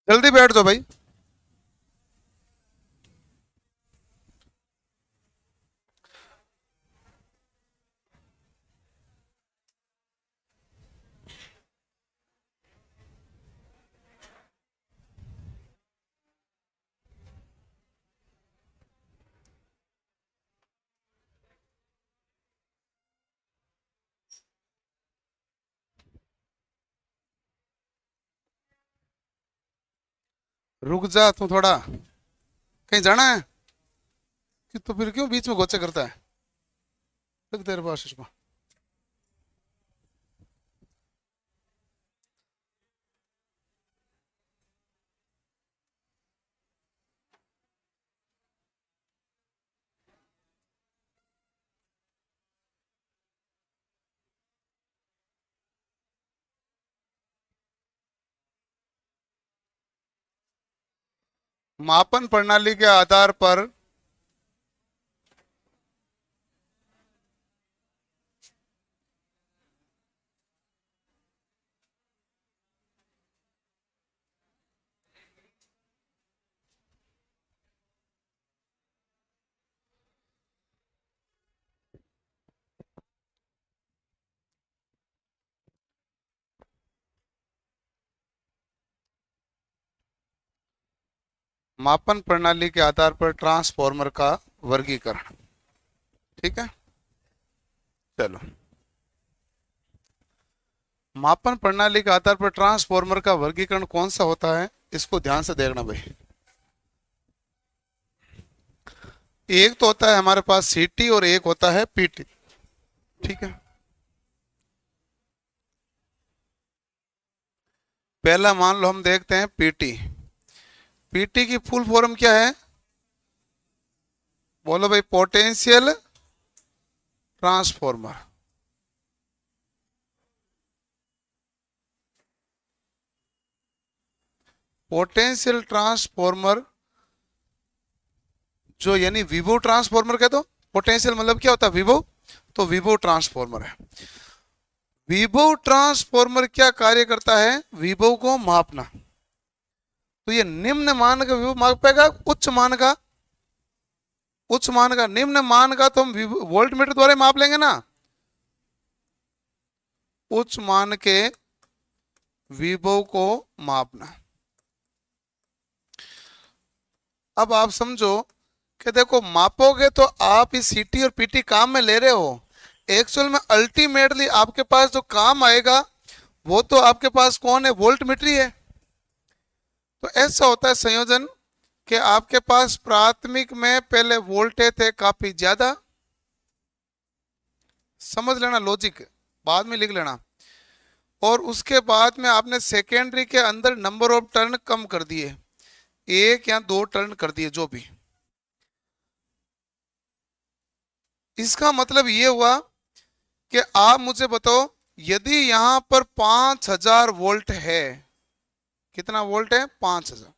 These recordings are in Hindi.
जल्दी बैठ जाओ भाई। रुक जा तू थोड़ा, कहीं जाना है कि तो फिर क्यों बीच में गोचे करता है। रुक तेरे पास को। मापन प्रणाली के आधार पर मापन प्रणाली के आधार पर ट्रांसफॉर्मर का वर्गीकरण। ठीक है, चलो। मापन प्रणाली के आधार पर ट्रांसफॉर्मर का वर्गीकरण कौन सा होता है, इसको ध्यान से देखना भाई। एक तो होता है हमारे पास सीटी और एक होता है पीटी। ठीक है, पहला मान लो हम देखते हैं पीटी। पीटी की फुल फॉर्म क्या है, बोलो भाई। Potential transformer. पोटेंशियल ट्रांसफॉर्मर जो यानी विभव ट्रांसफॉर्मर कह दो। पोटेंशियल मतलब क्या होता है, विभव। तो विभव ट्रांसफॉर्मर है। विभव ट्रांसफॉर्मर क्या कार्य करता है, विभव को मापना। तो ये निम्न मान का विभव मापेगा, उच्च मान का। उच्च मान का, निम्न मान का तो हम वोल्ट मीटर द्वारा माप लेंगे ना। उच्च मान के विभव को मापना। अब आप समझो कि देखो मापोगे तो आप इस सीटी और पीटी काम में ले रहे हो। एक्चुअल में अल्टीमेटली आपके पास जो काम आएगा वो तो आपके पास कौन है, वोल्ट मीटर ही है। तो ऐसा होता है संयोजन कि आपके पास प्राथमिक में पहले वोल्टेज थे काफी ज्यादा, समझ लेना लॉजिक, बाद में लिख लेना। और उसके बाद में आपने सेकेंडरी के अंदर नंबर ऑफ टर्न कम कर दिए, एक या दो टर्न कर दिए जो भी। इसका मतलब ये हुआ कि आप मुझे बताओ, यदि यहां पर 5000 वोल्ट है, कितना वोल्ट है, 5000,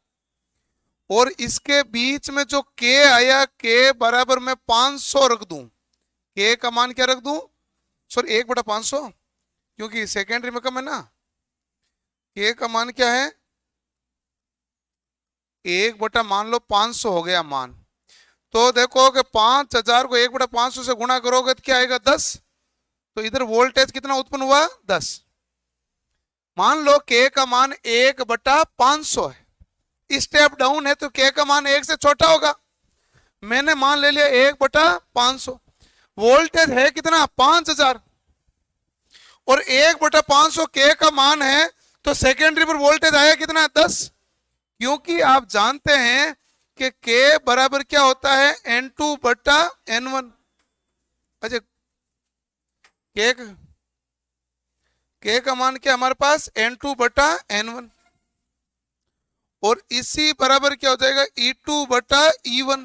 और इसके बीच में जो के आया, के बराबर मैं 500 रख दूं। के का मान क्या रख दूं, सॉरी 1/500, क्योंकि सेकेंडरी में कम है ना। के का मान क्या है, 1 मान लो 500 हो गया मान। तो देखो कि 5000 को 1/500 से गुणा करोगे तो क्या आएगा, 10। तो इधर वोल्टेज कितना उत्पन्न हुआ, 10। मान लो के का मान 1/500 है, स्टेप डाउन है तो के का मान 1 से छोटा होगा। मैंने मान ले लिया 1/500। वोल्टेज है कितना, 5000, और 1/500 के का मान है, तो सेकेंडरी पर वोल्टेज आया कितना, 10। क्योंकि आप जानते हैं कि के बराबर क्या होता है, N2/N1। अच्छा, के का मान क्या हमारे पास, N2/N1। और इसी बराबर क्या हो जाएगा, E2/E1।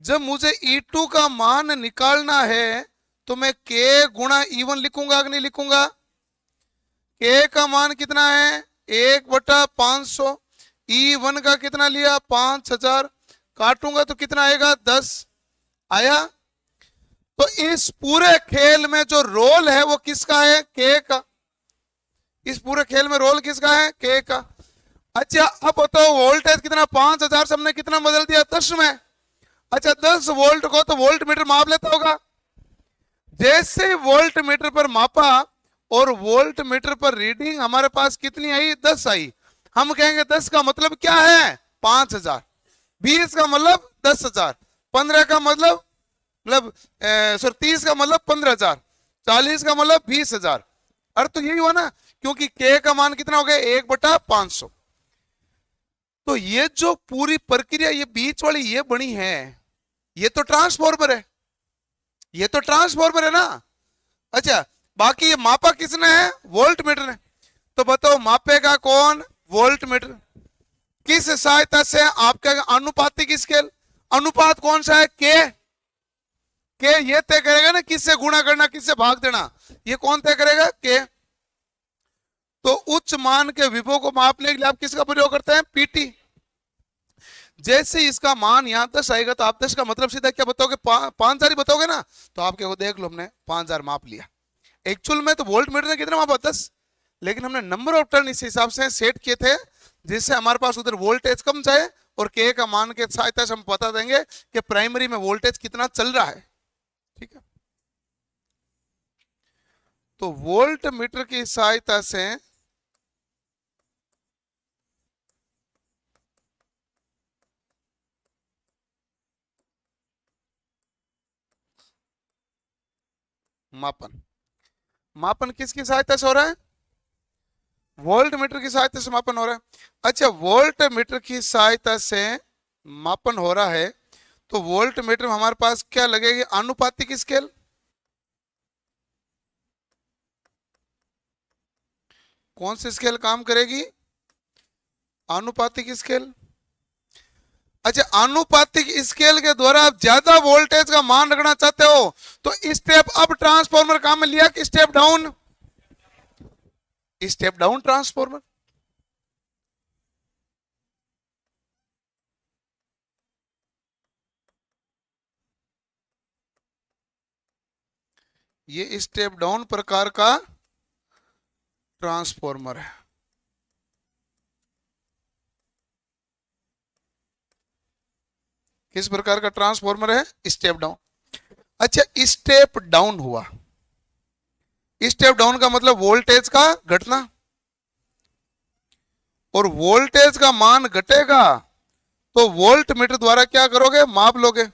जब मुझे E2 का मान निकालना है तो मैं के गुणा E1 लिखूंगा कि नहीं लिखूंगा। के का मान कितना है, 1/500। E1 का कितना लिया, 5000। काटूंगा तो कितना आएगा, 10 आया। तो इस पूरे खेल में जो रोल है वो किसका है, के का। इस पूरे खेल में रोल किसका है? के का। अच्छा अब बताओ वोल्टेज कितना, 5000 से हमने कितना बदल दिया? 10 में। अच्छा 10 वोल्ट को तो वोल्ट मीटर माप लेता होगा। जैसे वोल्ट मीटर पर मापा और वोल्ट मीटर पर रीडिंग हमारे पास कितनी आई? 10 आई। हम कहेंगे 10 का मतलब क्या है? 5000। 20 का मतलब 10,000। 15 का मतलब 30 का मतलब 15,000। 40 का मतलब 20,000। अर्थ तो यही हुआ ना, क्योंकि के का मान कितना हो गया? 1/500। तो ये जो पूरी प्रक्रिया ये बीच वाली ये बनी है, ये तो ट्रांसफॉर्मर है, ये तो ट्रांसफॉर्मर है ना। अच्छा बाकी ये मापा किसने है? वोल्ट मीटर ने। तो बताओ मापेगा कौन? Volt meter. किस सहायता से? आपका अनुपातिक स्केल। अनुपात कौन सा है? के ये तय करेगा ना किससे गुणा करना किससे भाग देना, ये कौन तय करेगा? के। तो उच्च मान के विभव को मापने के लिए आप किसका प्रयोग करते हैं? पीटी। जैसे इसका मान यहां 10 आएगा तो आप 10 का मतलब सीधा क्या बताओगे? 5,000 ही बताओगे ना। तो आपके को देख लो हमने 5,000 माप लिया। एक्चुअल में तो वोल्ट मीटर ने कितना मापा? 10। लेकिन हमने नंबर ऑफ टर्न इस हिसाब से सेट किए थे जिससे हमारे पास उधर वोल्टेज कम जाए और के का मान के सहायता से हम बता देंगे कि प्राइमरी में वोल्टेज कितना चल रहा है। ठीक है, तो वोल्ट मीटर की सहायता से मापन, मापन किसकी सहायता से हो रहा है? वोल्ट मीटर की सहायता से मापन हो रहा है। अच्छा वोल्ट मीटर की सहायता से मापन हो रहा है तो वोल्ट मीटर में हमारे पास क्या लगेगी? आनुपातिक स्केल। कौन सी स्केल काम करेगी? आनुपातिक स्केल। अच्छा आनुपातिक स्केल के द्वारा आप ज्यादा वोल्टेज का मान रखना चाहते हो तो स्टेप अप ट्रांसफॉर्मर काम में लिया कि step down? Step down transformer. ये स्टेप डाउन प्रकार का ट्रांसफॉर्मर है। किस प्रकार का ट्रांसफॉर्मर है? Step down. अच्छा स्टेप डाउन हुआ, स्टेप डाउन का मतलब वोल्टेज का घटना, और वोल्टेज का मान घटेगा तो वोल्ट मीटर द्वारा क्या करोगे? माप लोगे।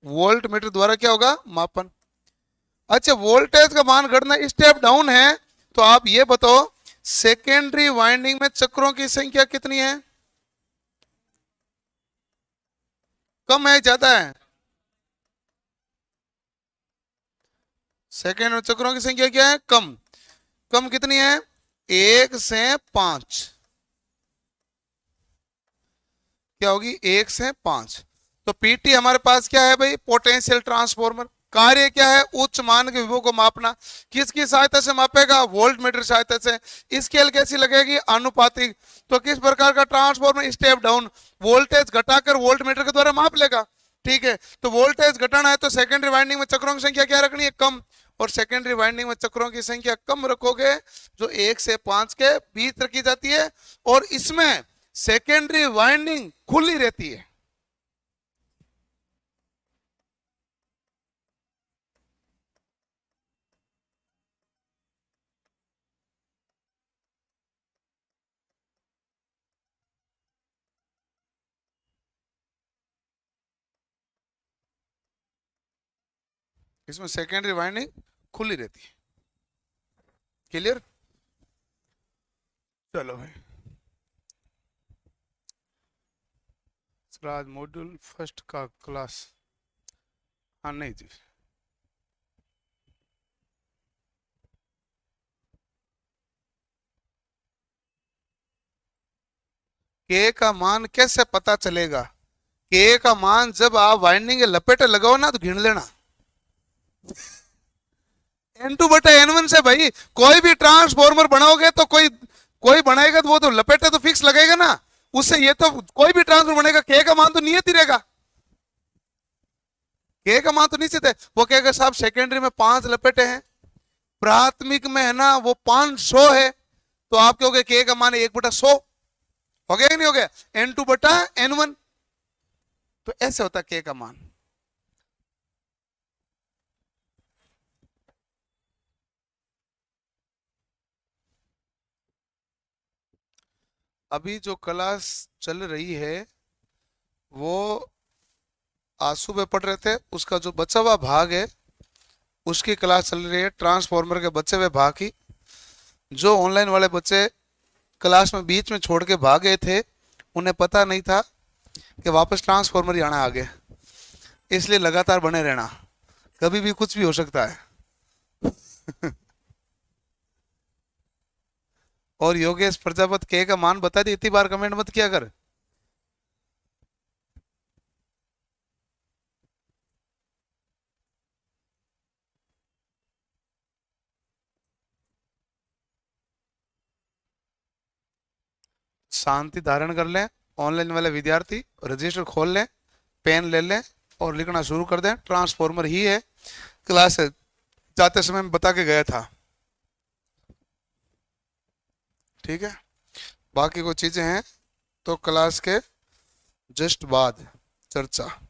वोल्ट मीटर द्वारा क्या होगा? मापन। अच्छा वोल्टेज का मान घटना स्टेप डाउन है तो आप ये बताओ सेकेंडरी वाइंडिंग में चक्रों की संख्या कितनी है? कम है ज्यादा है? सेकेंड में चक्रों की संख्या क्या है? कम। कम कितनी है? 1 से 5। क्या होगी? 1 से 5। तो पीटी हमारे पास क्या है भाई? Potential transformer. कार्य क्या है? उच्च मान के विभव को मापना। किसकी सहायता से मापेगा? वोल्ट मीटर सहायता से। स्केल कैसी लगेगी? आनुपातिक। तो किस प्रकार का ट्रांसफॉर्मर? Step down. वोल्टेज घटाकर वोल्ट मीटर के द्वारा माप लेगा। ठीक है, तो वोल्टेज घटाना है तो सेकेंडरी वाइंडिंग में चक्रों की संख्या क्या रखनी है? कम। और सेकेंडरी वाइंडिंग में चक्रों की संख्या कम रखोगे जो 1 से 5 के बीच रखी जाती है, और इसमें सेकेंडरी वाइंडिंग खुली रहती है। इसमें सेकेंडरी वाइंडिंग खुली रहती है। क्लियर? चलो भाई, आज मॉड्यूल फर्स्ट का क्लास, हाँ नहीं जी, के का मान कैसे पता चलेगा? के का मान जब आप वाइंडिंग के लपेटे लगाओ ना तो गिन लेना। N2/N1 से भाई कोई भी ट्रांसफॉर्मर बनाओगे तो कोई कोई बनाएगा तो वो तो लपेटे तो फिक्स लगेगा ना, उससे ये तो कोई भी ट्रांसफॉर्मर बनेगा के का मान तो नियत ही रहेगा। के का मान तो निश्चित है। वो कहेगा साहब सेकेंडरी में 5 लपेटे हैं, प्राथमिक में है ना वो 500 है, तो आप कहोगे के का मान 1/100 हो गया कि नहीं हो गया, n2/n1। तो ऐसे होता है के का मान। अभी जो क्लास चल रही है वो आज सुबह पढ़ रहे थे, उसका जो बचा हुआ भाग है उसकी क्लास चल रही है, ट्रांसफॉर्मर के बचे हुए भाग की। जो ऑनलाइन वाले बच्चे क्लास में बीच में छोड़ के भाग गए थे, उन्हें पता नहीं था कि वापस ट्रांसफॉर्मर ही आना आगे, इसलिए लगातार बने रहना, कभी भी कुछ भी हो सकता है। और योगेश प्रजापति के का मान बता दी, इतनी बार कमेंट मत किया कर। शांति धारण कर लें, ऑनलाइन वाले विद्यार्थी रजिस्टर खोल लें, पेन ले लें और लिखना शुरू कर दें। ट्रांसफॉर्मर ही है, क्लास जाते समय मैं बता के गया था, ठीक है। बाकी कोई चीजें हैं तो क्लास के जस्ट बाद चर्चा।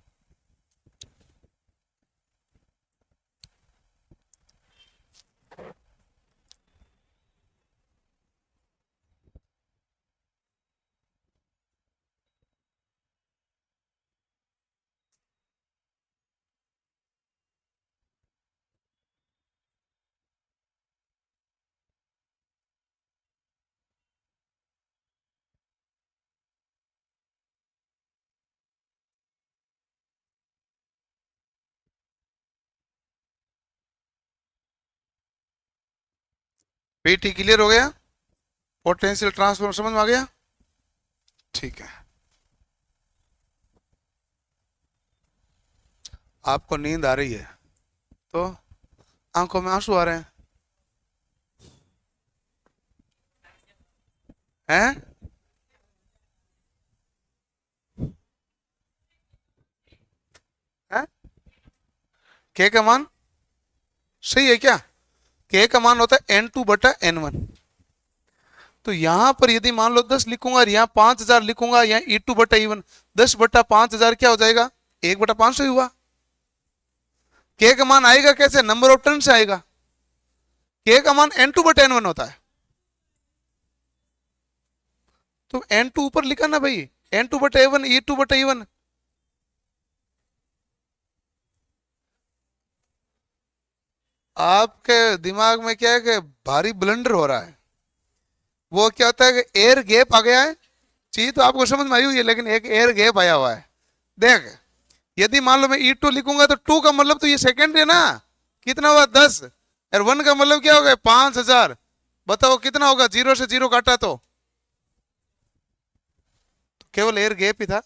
पीटी क्लियर हो गया, पोटेंशियल ट्रांसफॉर्मर समझ में आ गया, ठीक है। आपको नींद आ रही है तो आंखों में आंसू आ रहे हैं? हैं? के का मान सही है क्या? के का मान होता है n2/n1। तो यहां पर यदि मान लो 10 लिखूंगा और यहाँ 5000 लिखूंगा, यहाँ e2/e1, 10/5000 क्या हो जाएगा, 1/500 ही हुआ। के का मान आएगा कैसे, नंबर ऑफ टर्न से आएगा। के का मान n2/n1 होता है, तो n2 ऊपर लिखा ना भाई, n2/a1 e2/e1। आपके दिमाग में क्या है कि भारी ब्लंडर हो रहा है। वो क्या होता है कि एयर गैप आ गया है, चीज तो आपको समझ में आई हुई है, लेकिन एक एयर गैप आया हुआ है। देख, यदि मान लो मैं E2 लिखूंगा तो 2 का मतलब तो ये सेकंड है ना, कितना हुआ 10, और 1 का मतलब क्या होगा 5000। बताओ कितना होगा, 0 से 0 काटा तो केवल एयर गैप ही था,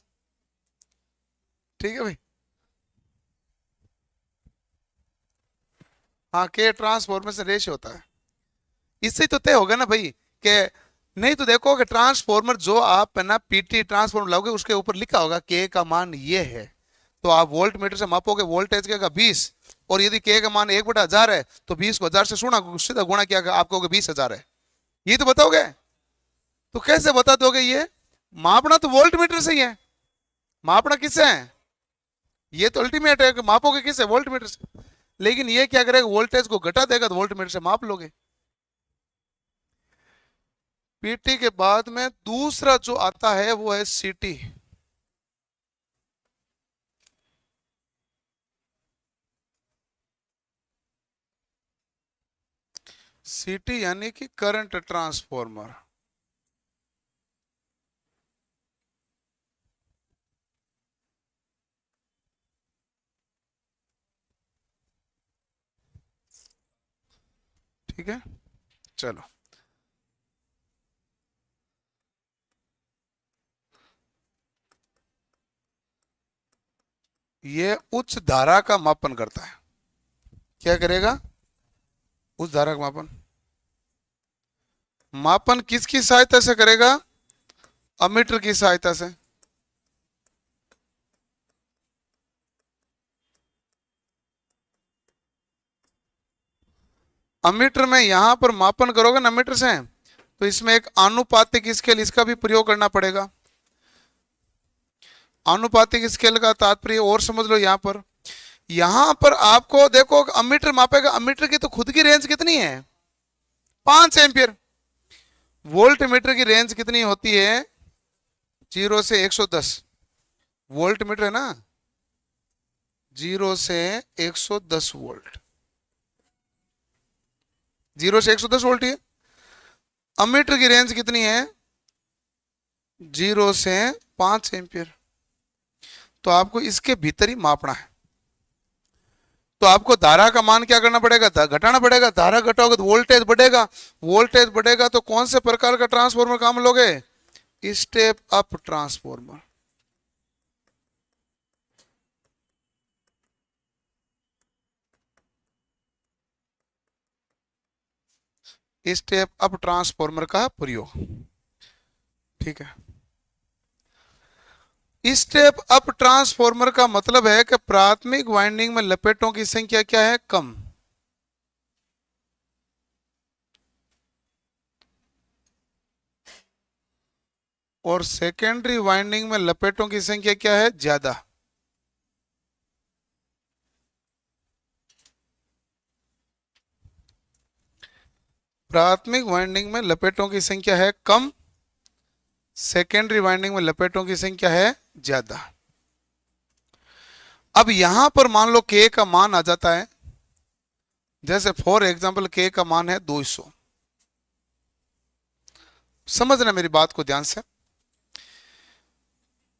ठीक है भाई। हाँ, के ट्रांसफॉर्मेशन रेशियो होता है, इससे तो तय होगा ना भाई कि नहीं। तो देखो कि ट्रांसफॉर्मर जो आप है ना पीटी ट्रांसफॉर्मर लाओगे उसके ऊपर लिखा होगा के का मान ये है, तो आप वोल्ट मीटर से मापोगे, वोल्टेज का 20, और यदि के का मान 1/1000 है तो 20 को 1000 से सीधा गुणा किया आपको 20,000 है, ये तो बताओगे। तो कैसे बता दोगे ये, मापना तो वोल्ट मीटर से ही है, मापना किससे है, ये तो अल्टीमेट है कि मापोगे किससे, वोल्ट मीटर से। लेकिन ये क्या करेगा, वोल्टेज को घटा देगा तो वोल्ट मीटर से माप लोगे। पीटी के बाद में दूसरा जो आता है वो है सीटी। सीटी यानी कि करंट ट्रांसफॉर्मर। ठीक है, चलो। ये उच्च धारा का मापन करता है, क्या करेगा, उच्च धारा का मापन। मापन किसकी सहायता से करेगा, अमीटर की सहायता से। अमीटर में यहां पर मापन करोगे ना अमीटर से, तो इसमें एक आनुपातिक स्केल, इसका भी प्रयोग करना पड़ेगा। आनुपातिक स्केल का तात्पर्य और समझ लो, यहां पर आपको देखो अमीटर मापेगा, अमीटर की तो खुद की रेंज कितनी है 5 एम्पियर। वोल्ट मीटर की रेंज कितनी होती है 0 से 110 वोल्ट मीटर है ना, 0 से 110 वोल्ट, 0 से 110 वोल्ट है। अमीटर की रेंज कितनी है 0 से 5 एम्पियर। तो आपको इसके भीतर ही मापना है। तो आपको धारा का मान क्या करना पड़ेगा, घटाना पड़ेगा। धारा घटाओगे तो वोल्टेज बढ़ेगा, वोल्टेज बढ़ेगा तो कौन से प्रकार का ट्रांसफॉर्मर काम लोगे, step up transformer. Step up transformer का प्रयोग, ठीक है। स्टेप अप ट्रांसफॉर्मर का मतलब है कि प्राथमिक वाइंडिंग में लपेटों की संख्या क्या है, कम। और सेकेंडरी वाइंडिंग में लपेटों की संख्या क्या है, ज्यादा। प्राथमिक वाइंडिंग में लपेटों की संख्या है कम, सेकेंडरी वाइंडिंग में लपेटों की संख्या है ज्यादा। अब यहां पर मान लो के का मान आ जाता है, जैसे फॉर एग्जांपल के का मान है 200। समझना मेरी बात को ध्यान से।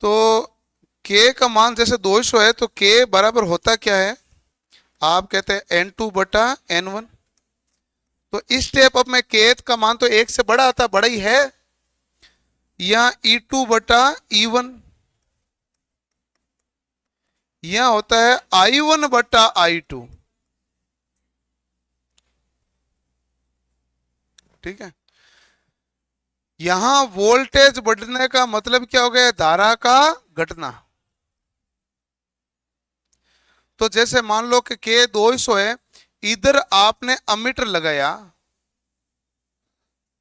तो के का मान जैसे 200 है, तो के बराबर होता क्या है, आप कहते हैं N2 बटा N1। तो इस स्टेप अप में के का मान तो 1 से बड़ा आता, बड़ा ही है, या E2 बटा E1, यह होता है I1 बटा I2, ठीक है। यहां वोल्टेज बढ़ने का मतलब क्या हो गया, धारा का घटना। तो जैसे मान लो कि के 200 है, इधर आपने अमीटर लगाया,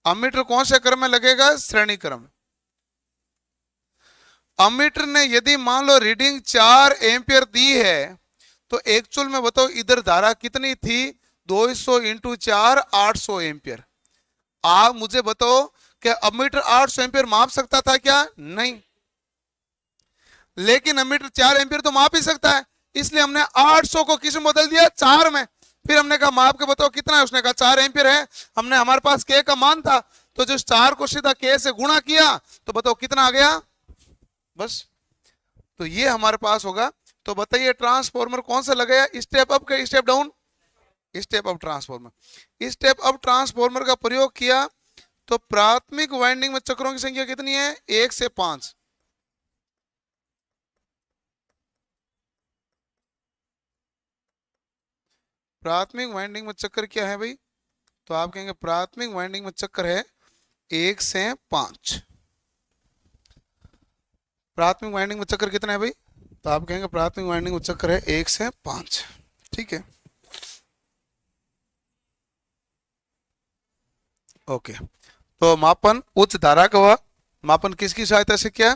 अमीटर कौन से क्रम में लगेगा, श्रेणी क्रम। अमीटर ने यदि मान लो रीडिंग 4 एम्पियर दी है, तो एक्चुअल में बताओ इधर धारा कितनी थी, 200 इंटू 4 800 एम्पियर। आप मुझे बताओ कि अमीटर 800 एम्पियर माप सकता था क्या, नहीं। लेकिन अमीटर 4 एम्पियर तो माप ही सकता है, इसलिए हमने 800 को किस में बदल दिया, 4 में। फिर हमने कहा माप के बताओ कितना है, उसने कहा 4 एम्पियर है। हमने, हमारे पास के का मान था, तो जो 4 को सीधा के से गुणा किया, तो बताओ कितना आ गया, बस। तो ये हमारे पास होगा। तो बताइए ट्रांसफॉर्मर कौन सा लगाया, स्टेप अप के step down, step up transformer. Step up transformer का प्रयोग किया तो प्राथमिक वाइंडिंग में चक्रों की संख्या कितनी है, 1 से 5। प्राथमिक वाइंडिंग में चक्कर क्या है भाई, तो आप कहेंगे प्राथमिक वाइंडिंग में चक्कर है 1 से 5। प्राथमिक वाइंडिंग में चक्कर कितना है भाई, तो आप कहेंगे प्राथमिक वाइंडिंग में चक्कर है 1 से 5, ठीक है। ओके। तो मापन उच्च धारा का हुआ, मापन किसकी सहायता से किया,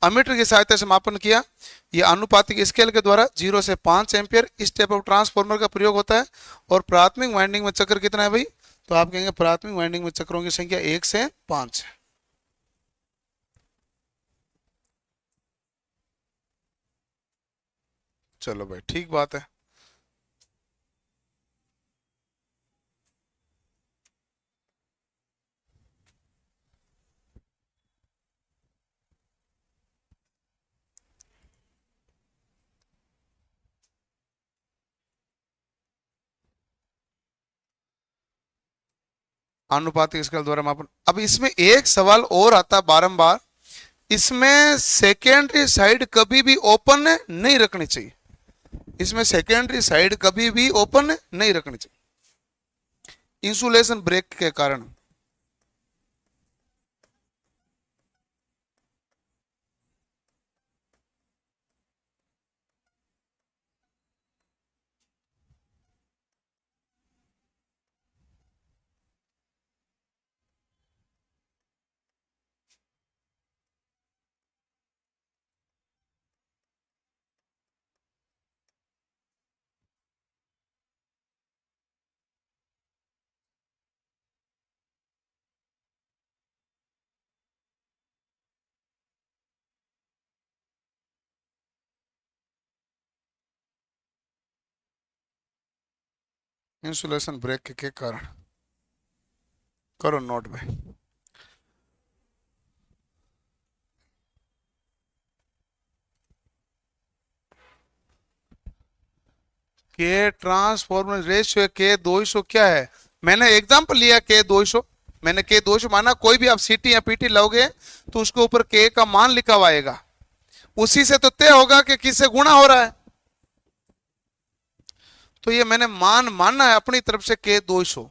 अमीटर की सहायता से मापन किया। यह आनुपातिक स्केल के द्वारा 0 से 5 एम्पियर इस टाइप ऑफ ट्रांसफॉर्मर का प्रयोग होता है। और प्राथमिक वाइंडिंग में चक्कर कितना है भाई, तो आप कहेंगे प्राथमिक वाइंडिंग में चक्रों की संख्या 1 से 5 है। चलो भाई, ठीक बात है। आनुपातिक स्केल द्वारा मापन। अब इसमें एक सवाल और आता है बारंबार, इसमें सेकेंडरी साइड कभी भी ओपन नहीं रखनी चाहिए, इसमें सेकेंडरी साइड कभी भी ओपन नहीं रखनी चाहिए, इंसुलेशन ब्रेक के कारण। इंसुलेशन ब्रेक के कारण। करो नोट भाई। के ट्रांसफॉर्मर रेशियो के 200 क्या है? मैंने एग्जांपल लिया के 200, मैंने के 200 माना। कोई भी आप सीटी या पीटी लोगे तो उसके ऊपर के का मान लिखा हुआ आएगा, उसी से तो तय होगा कि किससे गुणा हो रहा है। तो ये मैंने मान मानना है अपनी तरफ से के 200।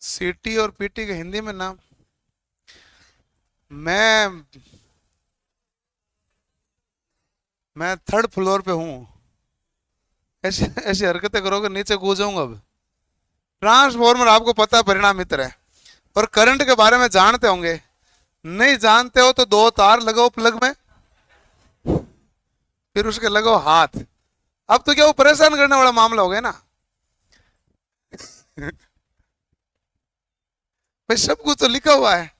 सीटी और पीटी के हिंदी में नाम, मैं मैं थर्ड फ्लोर पे हूं। ऐसी ऐसी हरकतें करोगे नीचे कूद जाऊंगा अब। ट्रांसफॉर्मर आपको पता है परिणाम मित्र है, और करंट के बारे में जानते होंगे। नहीं जानते हो तो दो तार लगाओ प्लग में, फिर उसके लगाओ हाथ। अब तो क्या वो परेशान करने वाला मामला हो गया ना। भाई सब कुछ तो लिखा हुआ है।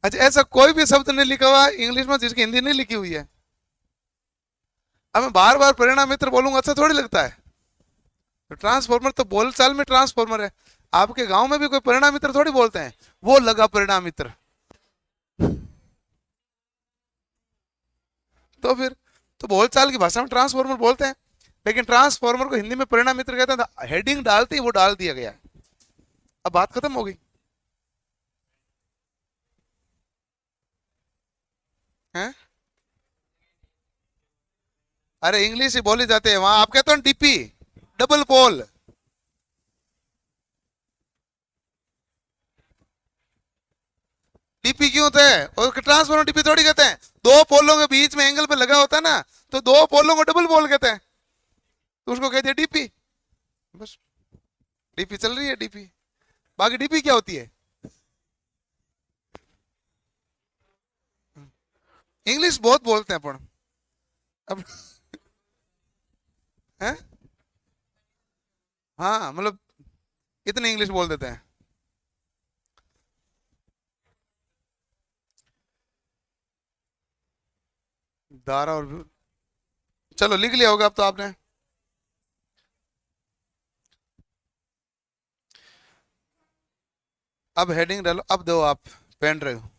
अच्छा ऐसा कोई भी शब्द नहीं लिखा हुआ इंग्लिश में जिसकी हिंदी नहीं लिखी हुई है? अब मैं बार बार परिणाम मित्र बोलूंगा अच्छा थोड़ी लगता है। तो ट्रांसफॉर्मर तो बोलचाल में ट्रांसफॉर्मर है। आपके गांव में भी कोई परिणाम मित्र थोड़ी बोलते हैं, वो लगा परिणाम मित्र। तो फिर तो बोलचाल की भाषा में ट्रांसफॉर्मर बोलते हैं, लेकिन ट्रांसफॉर्मर को हिंदी में परिणाम मित्र कहते हैं। हेडिंग डालती वो डाल दिया गया। अब बात खत्म हो गई है। अरे इंग्लिश ही बोली जाते हैं वहां, आप कहते हो डीपी, डबल पोल। डीपी क्यों होता है? और ट्रांसफॉर्मर डीपी थोड़ी कहते हैं। दो पोलों के बीच में एंगल पे लगा होता है ना, तो दो पोलों को डबल पोल कहते हैं, तो उसको कहते हैं डीपी। बस डीपी चल रही है डीपी। बाकी डीपी क्या होती है? इंग्लिश बहुत बोलते हैं अपन। अब है, हाँ मतलब इतनी इंग्लिश बोल देते हैं। धारा और चलो लिख लिया होगा अब तो आपने। अब हेडिंग डालो, अब दो आप पेन रहे हो।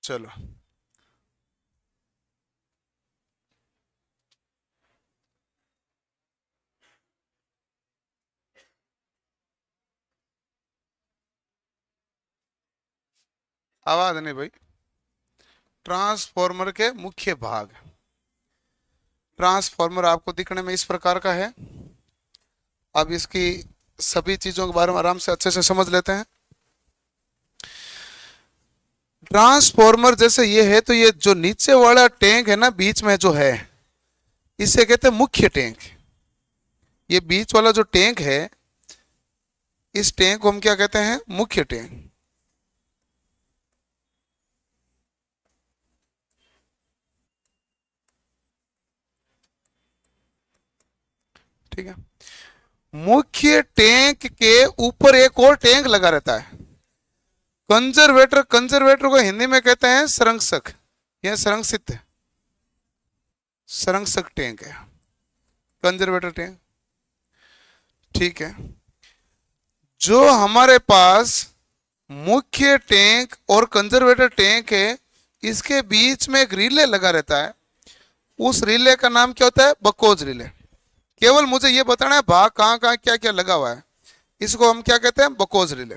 चलो आवाज नहीं भाई। ट्रांसफॉर्मर के मुख्य भाग। ट्रांसफॉर्मर आपको दिखने में इस प्रकार का है। अब इसकी सभी चीजों के बारे में आराम से अच्छे से समझ लेते हैं। ट्रांसफॉर्मर जैसे ये है, तो ये जो नीचे वाला टैंक है ना बीच में जो है, इसे कहते हैं मुख्य टैंक। ये बीच वाला जो टैंक है, इस टैंक को हम क्या कहते हैं? मुख्य टैंक। ठीक है। मुख्य टैंक के ऊपर एक और टैंक लगा रहता है, कंजर्वेटर। कंजर्वेटर को हिंदी में कहते हैं संरक्षक या संरक्षित। संरक्षक टैंक है, कंजर्वेटर टैंक। ठीक है, जो हमारे पास मुख्य टैंक और कंजर्वेटर टैंक है, इसके बीच में एक रिले लगा रहता है, उस रिले का नाम क्या होता है? बकोज रिले। केवल मुझे ये बताना है भाग कहाँ कहाँ क्या क्या लगा हुआ है, इसको हम क्या कहते हैं? बकोज रिले।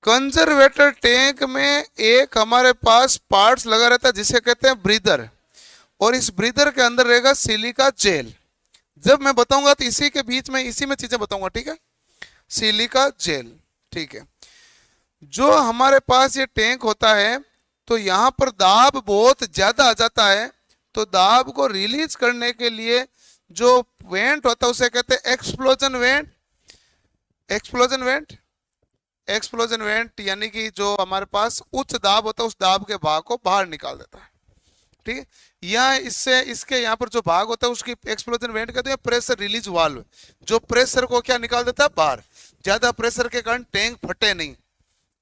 कंजर्वेटर टैंक में एक हमारे पास पार्ट्स लगा रहता है जिसे कहते हैं ब्रीदर, और इस ब्रीदर के अंदर रहेगा सिलिका जेल। जब मैं बताऊंगा तो इसी के बीच में, इसी में चीजें बताऊंगा, ठीक है? Silica gel. ठीक है, जो हमारे पास ये टैंक होता है तो यहाँ पर दाब बहुत ज्यादा आ जाता है, तो दाब को रिलीज करने के लिए जो वेंट होता है उसे कहते हैं explosion went. Explosion went, explosion went यानी कि जो हमारे पास उच्च दाब होता है उस दाब के भाग को बाहर निकाल देता है। ठीक है, या इससे इसके यहाँ पर जो भाग होता है उसकी एक्सप्लोजन वेंट कहते हैं। प्रेशर रिलीज वाल्व, जो प्रेशर को क्या निकाल देता है? बाहर। ज्यादा प्रेशर के कारण टैंक फटे नहीं,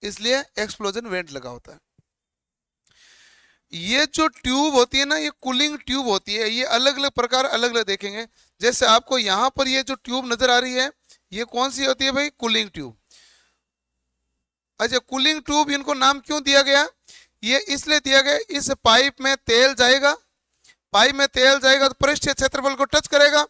इसलिए एक्सप्लोजन वेंट लगा होता है। ये जो ट्यूब होती है ना, ये कूलिंग ट्यूब होती है। ये अलग अलग प्रकार अलग अलग देखेंगे। जैसे आपको यहाँ पर ये जो ट्यूब नजर आ रही है, ये कौन सी होती है भाई? Cooling tube. अच्छा, कूलिंग ट्यूब इनको नाम क्यों दिया गया? ये इसलिए दिया गया, इस पाइप में तेल जाएगा, पाइप में तेल जाएगा तो पृष्ठीय क्षेत्रफल को टच करेगा।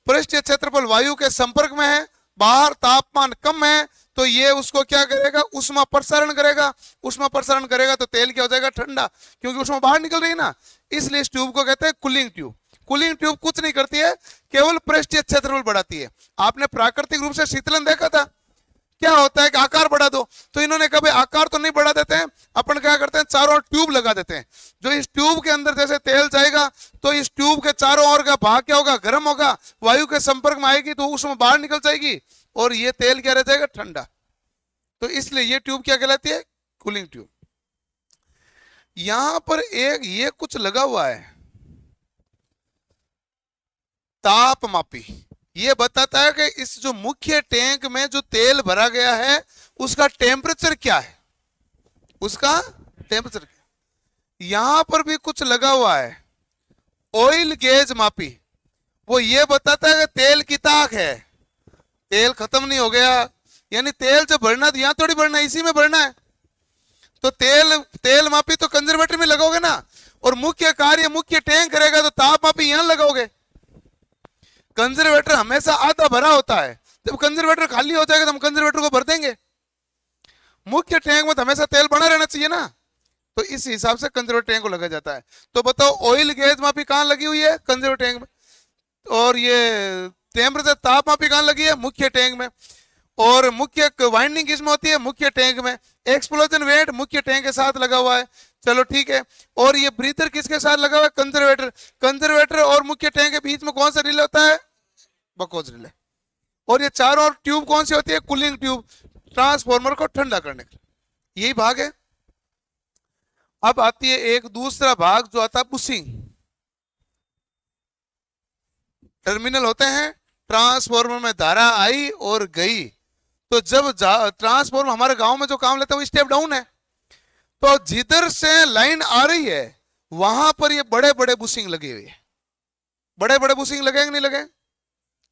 पृष्ठीय क्षेत्रफल वायु के संपर्क में है, बाहर तापमान कम है, तो ये उसको क्या करेगा? उष्मा प्रसारण करेगा। उष्मा प्रसारण करेगा तो तेल क्या हो जाएगा? ठंडा, क्योंकि उष्मा बाहर निकल रही है ना। इसलिए इस ट्यूब को कहते हैं कूलिंग ट्यूब। कूलिंग ट्यूब कुछ नहीं करती है, केवल पृष्ठीय क्षेत्रफल बढ़ाती है। आपने प्राकृतिक रूप से शीतलन देखा था, क्या होता है कि आकार बढ़ा दो, तो इन्होंने कहा भाई आकार तो नहीं बढ़ा देते हैं, अपन क्या करते हैं? चारों ओर ट्यूब लगा देते हैं। जो इस ट्यूब के अंदर जैसे तेल जाएगा तो इस ट्यूब के चारों ओर का भाग क्या होगा? गर्म होगा, वायु के संपर्क में आएगी तो उसमें बाहर निकल जाएगी और ये तेल क्या रह जाएगा? ठंडा। तो इसलिए ये ट्यूब क्या कहलाती है? Cooling tube. यहां पर एक ये कुछ लगा हुआ है, तापमापी। ये बताता है कि इस जो मुख्य टैंक में जो तेल भरा गया है उसका टेम्परेचर क्या है, उसका टेम्परेचर क्या। यहां पर भी कुछ लगा हुआ है, ऑयल गेज मापी। वो ये बताता है कि तेल की ताक है, तेल खत्म नहीं हो गया। यानी तेल जब भरना तो यहां थोड़ी भरना है, इसी में भरना है। तो तेल मापी तो कंजर्वेटर में लगाओगे ना, और मुख्य कार्य मुख्य टैंक करेगा तो ताप मापी यहां लगाओगे। कंजर्वेटर हमेशा आधा भरा होता है, जब कंजर्वेटर खाली हो जाएगा तो हम कंजर्वेटर को भर देंगे। मुख्य टैंक में तो हमेशा तेल बना रहना चाहिए ना, तो इस हिसाब से कंजर्वेटर टैंक को लगा जाता है। तो बताओ ऑयल गेज मापी कहां लगी हुई है? कंजर्वेटर टैंक में। और ये टेम्परेचर ताप मापी कहां लगी है? मुख्य टैंक में। और मुख्य वाइंडिंग किसमें होती है? मुख्य टैंक में। एक्सप्लोजन वेंट मुख्य टैंक के साथ लगा हुआ है, चलो ठीक है। और ये ब्रीदर किसके साथ लगा हुआ है? कंजर्वेटर। कंजर्वेटर और मुख्य टैंक के बीच में कौन सा रिले होता है? बकोज रिले। और ये चारों ओर ट्यूब कौन सी होती है? कूलिंग ट्यूब, ट्रांसफॉर्मर को ठंडा करने के लिए। यही भाग है। अब आती है एक दूसरा भाग जो आता है बुशिंग। टर्मिनल होते हैं, ट्रांसफॉर्मर में धारा आई और गई। तो जब ट्रांसफॉर्मर हमारे गांव में जो काम लेता है वो स्टेप डाउन है, तो जिधर से लाइन आ रही है वहां पर ये बड़े बड़े बुशिंग लगे हुए हैं। बड़े बड़े बुशिंग लगेंगे नहीं लगे?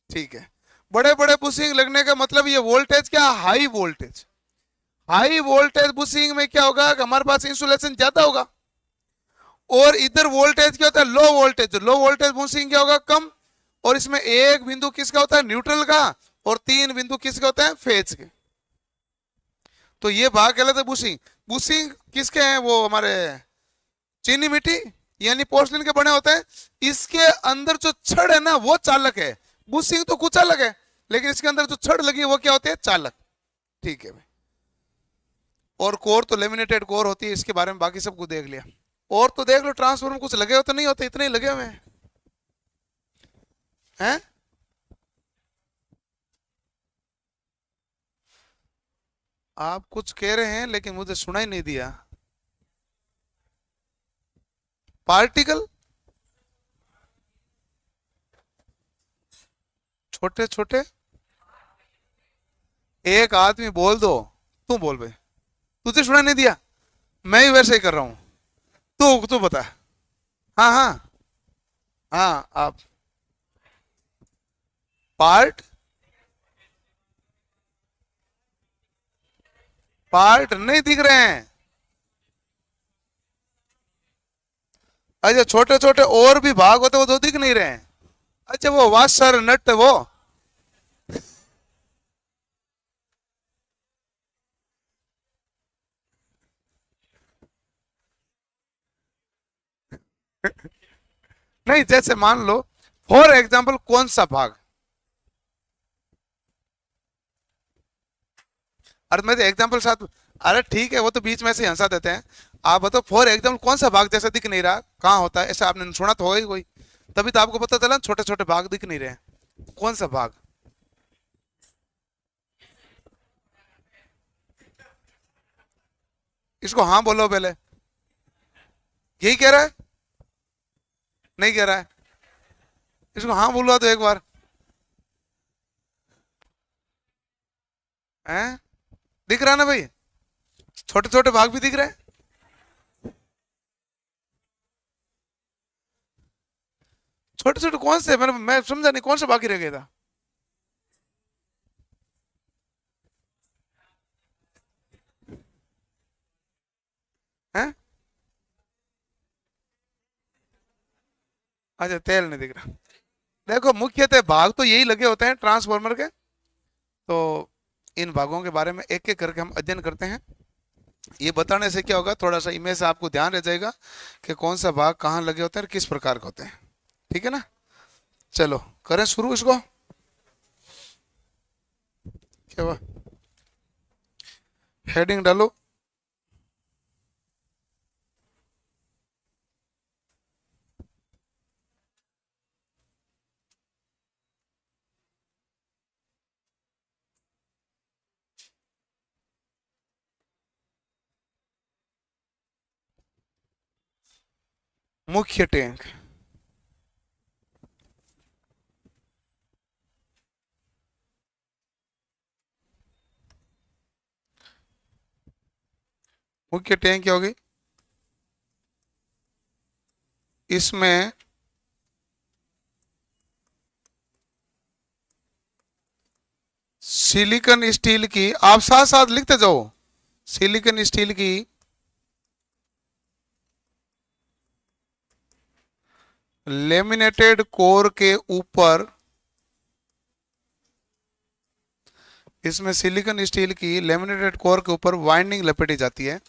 ठीक है, बड़े बड़े बुशिंग लगने का मतलब ये वोल्टेज क्या? High voltage. High voltage bushing में क्या होगा कि हमारे पास इंसुलेशन ज्यादा होगा, और इधर वोल्टेज क्या होता है? Low voltage. Low voltage bushing क्या होगा? कम। और इसमें एक बिंदु किसका होता है? न्यूट्रल का, और 3 बिंदु किसके होते हैं? फेज के। तो ये भाग कहलाता है बुशिंग। बुशिंग किसके हैं? वो हमारे चीनी मिट्टी यानी पोर्सलिन के बने होते हैं। इसके अंदर जो छड़ है ना वो चालक है। बुशिंग तो कुछ अलग है, लेकिन इसके अंदर जो छड़ लगी है वो क्या होती है? चालक। ठीक है भाई। और कोर तो लेमिनेटेड कोर होती है, इसके बारे में बाकी सबको देख लिया। और तो देख लो ट्रांसफॉर्मर कुछ लगे हो तो नहीं होते, इतने ही लगे हुए हैं। आप कुछ कह रहे हैं लेकिन मुझे सुनाई नहीं दिया। पार्टिकल छोटे छोटे। एक आदमी बोल दो, तू बोल भाई, तुझे सुनाई नहीं दिया? मैं ही वैसे ही कर रहा हूं, तू बता। हाँ हाँ, हाँ आप पार्ट, पार्ट नहीं दिख रहे हैं। अच्छा छोटे छोटे और भी भाग होते वो तो दिख नहीं रहे हैं। अच्छा वो वाशर नट वो। नहीं जैसे मान लो फॉर एग्जाम्पल कौन सा भाग, अरे मैं एग्जाम्पल साथ, अरे ठीक है वो तो बीच में से हंसा देते हैं। आप बताओ फॉर एग्जाम्पल कौन सा भाग जैसा दिख नहीं रहा, कहाँ होता है ऐसा, आपने सुना तो होगा ही कोई, तभी तो आपको पता चला छोटे छोटे भाग दिख नहीं रहे, कौन सा भाग। इसको हाँ बोलो पहले, यही कह रहा है, नहीं कह रहा है, इसको हाँ बोलवा तो एक बार। हैं, दिख रहा है ना भाई, छोटे छोटे भाग भी दिख रहे हैं। छोटे छोटे कौन से, मैं समझा नहीं कौन सा बाकी रह गया था। हैं, अच्छा तेल नहीं दिख रहा। देखो मुख्यतः भाग तो यही लगे होते हैं ट्रांसफॉर्मर के। तो इन भागों के बारे में एक एक करके हम अध्ययन करते हैं। ये बताने से क्या होगा, थोड़ा सा इमेज से आपको ध्यान रह जाएगा कि कौन सा भाग कहाँ लगे होते हैं और किस प्रकार के होते हैं। ठीक है ना, चलो करें शुरू इसको। क्या हुआ, हेडिंग डालो। मुख्य टैंक, मुख्य टैंक क्या होगी, इसमें सिलिकॉन स्टील की, आप साथ साथ लिखते जाओ, सिलिकॉन स्टील की लेमिनेटेड कोर के ऊपर, इसमें सिलिकॉन स्टील की लेमिनेटेड कोर के ऊपर वाइंडिंग लपेटी जाती है।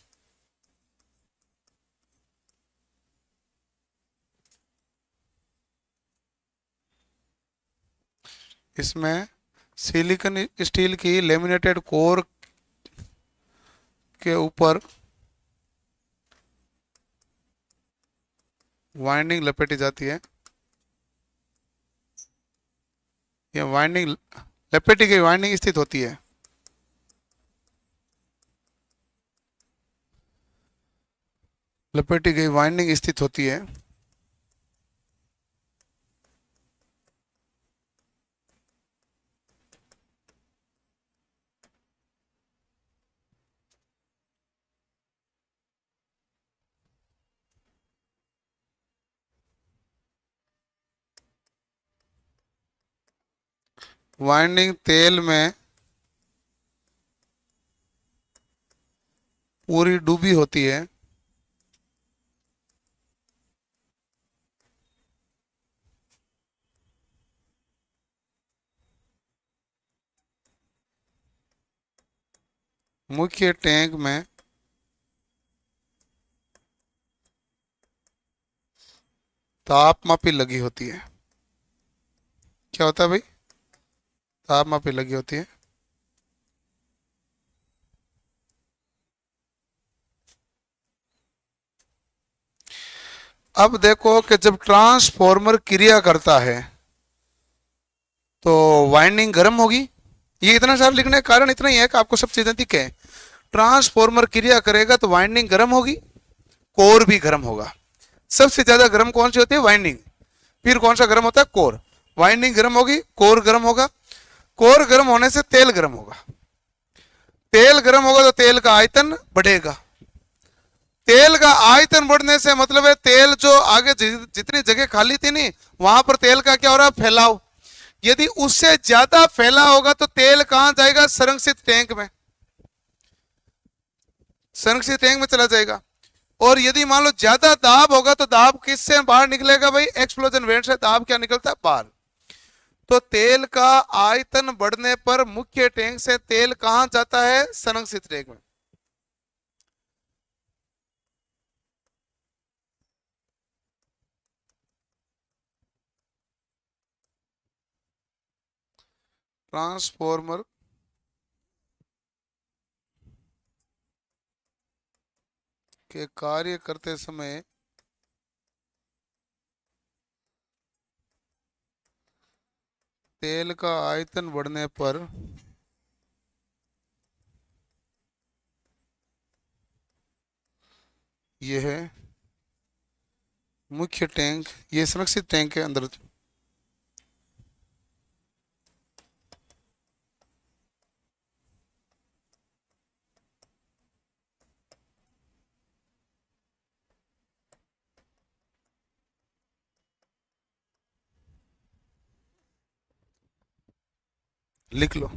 इसमें सिलिकॉन स्टील की लेमिनेटेड कोर के ऊपर वाइंडिंग लपेटी जाती है। ये वाइंडिंग, लपेटी गई वाइंडिंग स्थित होती है। लपेटी गई वाइंडिंग स्थित होती है। वाइंडिंग तेल में पूरी डूबी होती है। मुख्य टैंक में तापमापी लगी होती है। क्या होता है भाई, तापमापी लगी होती है। अब देखो कि जब ट्रांसफॉर्मर क्रिया करता है तो वाइंडिंग गर्म होगी। ये इतना सारा लिखने का कारण इतना ही है कि आपको सब चीजें दिखे। ट्रांसफॉर्मर क्रिया करेगा तो वाइंडिंग गर्म होगी, कोर भी गर्म होगा। सबसे ज्यादा गर्म कौन सी होती है, वाइंडिंग। फिर कौन सा गर्म होता है, कोर। वाइंडिंग गर्म होगी, कोर गर्म होगा। कोर गर्म होने से तेल गर्म होगा। तेल गर्म होगा तो तेल का आयतन बढ़ेगा। तेल का आयतन बढ़ने से मतलब है तेल जो आगे जितनी जगह खाली थी नहीं वहां पर तेल का क्या हो रहा है, फैलाव। यदि उससे ज्यादा फैला होगा तो तेल कहां जाएगा, संरक्षित टैंक में, संरक्षित टैंक में चला जाएगा। और यदि मान लो ज्यादा दाब होगा तो दाब किससे बाहर निकलेगा भाई, एक्सप्लोजन वेंट से दाब क्या निकलता है, बाहर। तो तेल का आयतन बढ़ने पर मुख्य टैंक से तेल कहां जाता है, संरक्षित टैंक में। ट्रांसफॉर्मर के कार्य करते समय तेल का आयतन बढ़ने पर यह मुख्य टैंक, ये संरक्षित टैंक के अंदर लिख लो।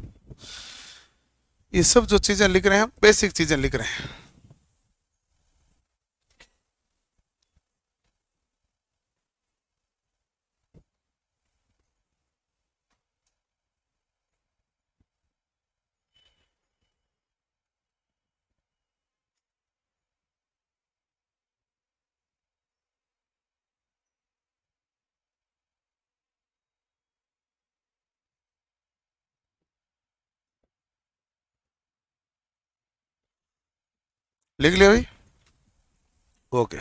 ये सब जो चीजें लिख रहे हैं बेसिक चीजें लिख रहे हैं। लिख लिया भाई, ओके।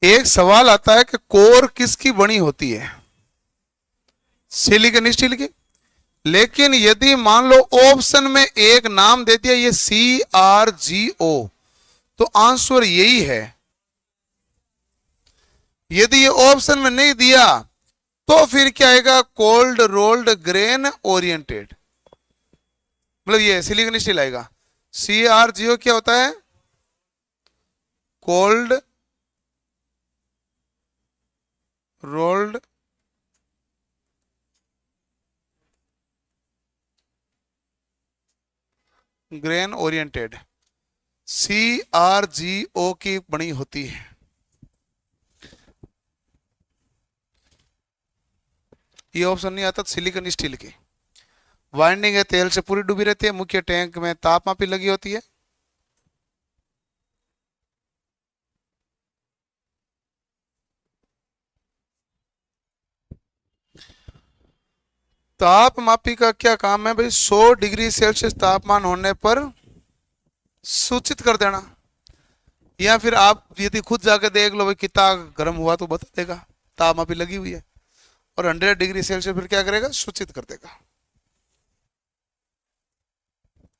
एक सवाल आता है कि कोर किसकी बनी होती है, सिलिकॉन स्टील की। लेकिन यदि मान लो ऑप्शन में एक नाम दे दिया ये CrGO तो आंसर यही है। यदि ये ऑप्शन में नहीं दिया तो फिर क्या आएगा, कोल्ड रोल्ड ग्रेन ओरिएंटेड, मतलब ये सिलिकॉन स्टील आएगा। CrGO क्या होता है, cold rolled grain oriented, CrGO की बनी होती है। ये ऑप्शन नहीं आता सिलिकॉन स्टील की। वाइंडिंग है तेल से पूरी डूबी रहती है, मुख्य टैंक में तापमापी लगी होती है। तापमापी का क्या काम है भाई, 100 डिग्री सेल्सियस तापमान होने पर सूचित कर देना, या फिर आप यदि खुद जाकर देख लो भाई कितना गर्म हुआ तो बता देगा, तापमापी लगी हुई है। और 100 डिग्री सेल्सियस फिर क्या करेगा, सूचित कर देगा।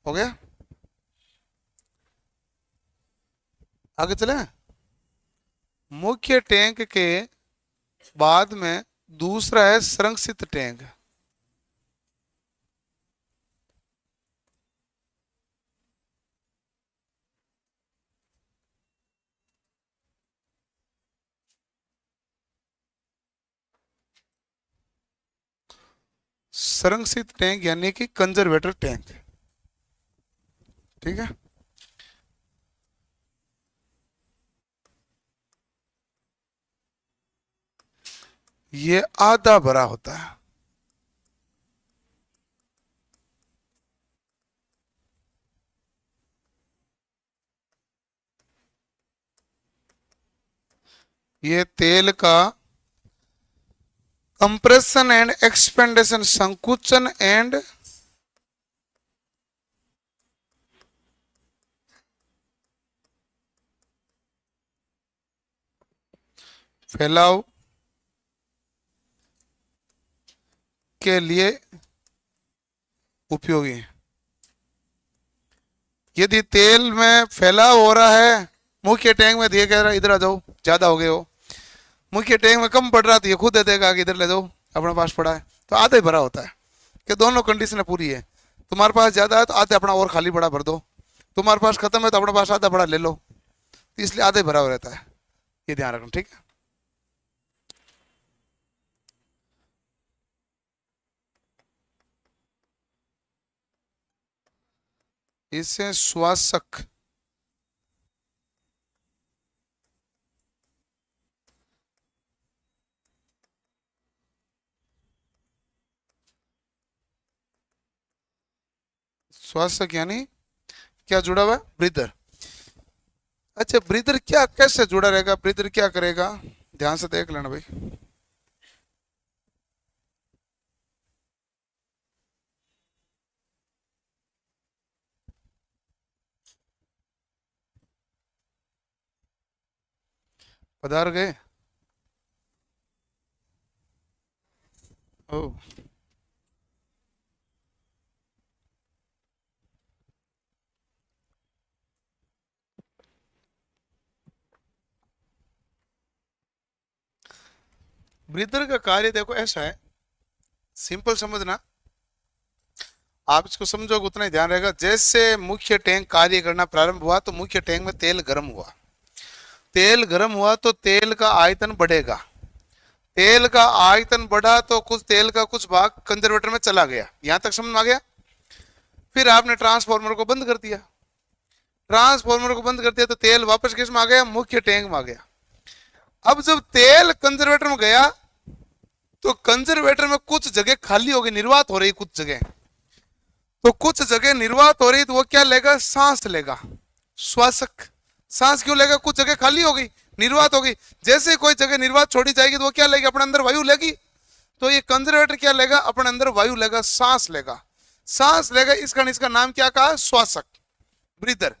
हो गया, आगे चले। मुख्य टैंक के बाद में दूसरा है संरक्षित टैंक। संरक्षित टैंक यानी कि कंजर्वेटर टैंक, ठीक है। ये आधा भरा होता है। ये तेल का कंप्रेशन एंड एक्सपेंडेशन, संकुचन एंड फैलाव के लिए उपयोगी है। यदि तेल में फैलाव हो रहा है, मुख्य टैंक में दिए कह रहा है इधर आ जाओ, ज्यादा हो गए हो, मुख्य टैंक में कम पड़ रहा तो ये खुद दे देगा कि इधर ले जाओ अपने पास पड़ा है, तो आधा ही भरा होता है। कि दोनों कंडीशन पूरी है, तुम्हारे पास ज्यादा है तो आधे अपना और खाली बड़ा भर दो, तुम्हारे पास खत्म है तो अपने पास आधा बड़ा ले लो, तो इसलिए आधे भरा हुआ रहता है, ये ध्यान रखना, ठीक है। इससे श्वासक, श्वासक यानी क्या जुड़ा हुआ है, ब्रीदर। अच्छा ब्रीदर क्या कैसे जुड़ा रहेगा, ब्रीदर क्या करेगा, ध्यान से देख लेना भाई। पधार गए। ओ ब्रीदर का कार्य देखो ऐसा है, सिंपल समझना, आप इसको समझोगे उतना ही ध्यान रहेगा। जैसे मुख्य टैंक कार्य करना प्रारंभ हुआ तो मुख्य टैंक में तेल गर्म हुआ, तेल गर्म हुआ तो तेल का आयतन बढ़ेगा, तेल का आयतन बढ़ा तो कुछ तेल का कुछ भाग कंजर्वेटर में चला गया, यहां तक समझ में आ गया। फिर आपने ट्रांसफार्मर को बंद कर दिया, ट्रांसफार्मर को बंद कर दिया तो तेल वापस किस में आ गया, मुख्य टैंक में आ गया। अब जब तेल कंजर्वेटर में गया तो कंजर्वेटर में कुछ जगह खाली हो गई, निर्वात हो रही कुछ जगह, तो कुछ जगह निर्वात हो रही तो वो क्या लेगा, सांस लेगा, श्वासक। सांस क्यों लेगा, कुछ जगह खाली हो गई, निर्वात हो गई। जैसे कोई जगह निर्वात छोड़ी जाएगी तो वो क्या लेगी, अपने अंदर वायु लेगी। तो ये कंजर्वेटर क्या लेगा, अपने अंदर वायु लेगा, सांस लेगा, सांस लेगा। इस कारण इसका नाम क्या कहा, श्वासक, ब्रीदर।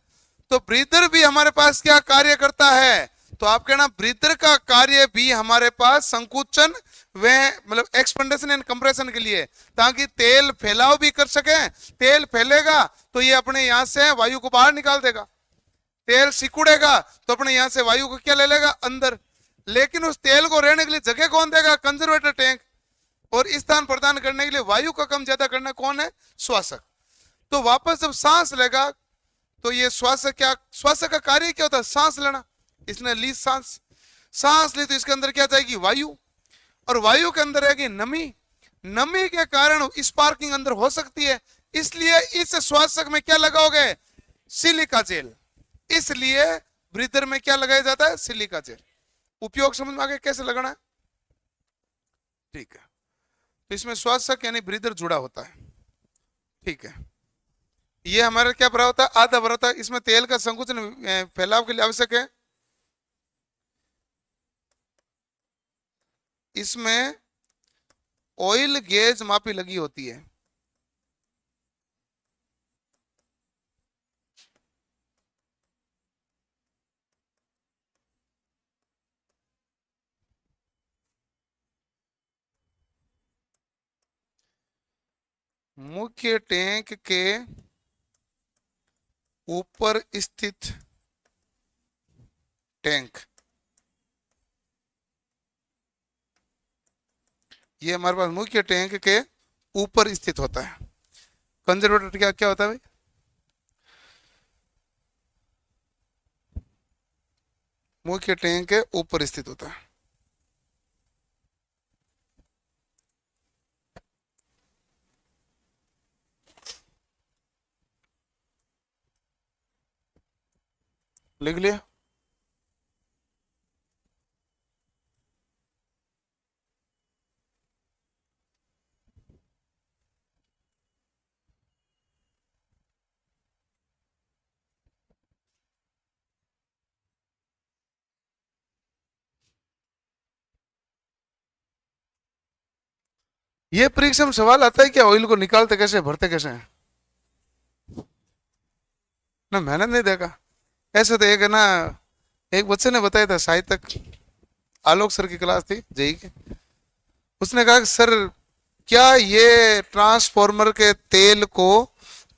तो ब्रीदर भी हमारे पास क्या कार्य करता है, तो आप कहना ब्रीदर का कार्य भी हमारे पास संकुचन व मतलब एक्सपेंडेशन एंड कंप्रेशन के लिए, ताकि तेल फैलाव भी कर सके। तेल फैलेगा तो ये अपने यहां से वायु को बाहर निकाल देगा, तेल सिकुड़ेगा तो अपने यहां से वायु को क्या ले लेगा, अंदर। लेकिन उस तेल को रहने के लिए जगह कौन देगा, कंजर्वेटर टैंक। और स्थान प्रदान करने के लिए वायु का कम ज्यादा करना कौन है, श्वासक। तो वापस जब सांस लेगा तो ये श्वासक क्या, श्वासक का कार्य क्या होता है, सांस लेना। इसने ली सांस, सांस ली तो इसके अंदर क्या जाएगी, वायु, और वायु के अंदर रहेगी नमी, नमी के कारण स्पार्किंग अंदर हो सकती है। इसलिए इस श्वासक में क्या लगाओगे, सिलिका जेल। इसलिए ब्रीदर में क्या लगाया जाता है, सिलिका जेल। उपयोग समझ में आ गया कैसे लगाना है, ठीक है। तो इसमें श्वासक यानी ब्रीदर जुड़ा होता है, ठीक है। ये हमारा क्या भरा होता है, आधा भरा होता है। इसमें तेल का संकुचन फैलाव के लिए आवश्यक है। इसमें ऑयल गेज मापी लगी होती है, मुख्य टैंक के ऊपर स्थित टैंक, ये हमारे पास मुख्य टैंक के ऊपर स्थित होता है। कंजर्वेटर क्या क्या होता है भाई, मुख्य टैंक के ऊपर स्थित होता है। लिख लिया, ये परीक्षा में सवाल आता है क्या, ऑयल को निकालते कैसे, भरते कैसे हैं ना, मेहनत नहीं देखा। ऐसे तो एक है ना, एक बच्चे ने बताया था, साहित्यक आलोक सर की क्लास थी जेई की, उसने कहा कि सर क्या ये ट्रांसफॉर्मर के तेल को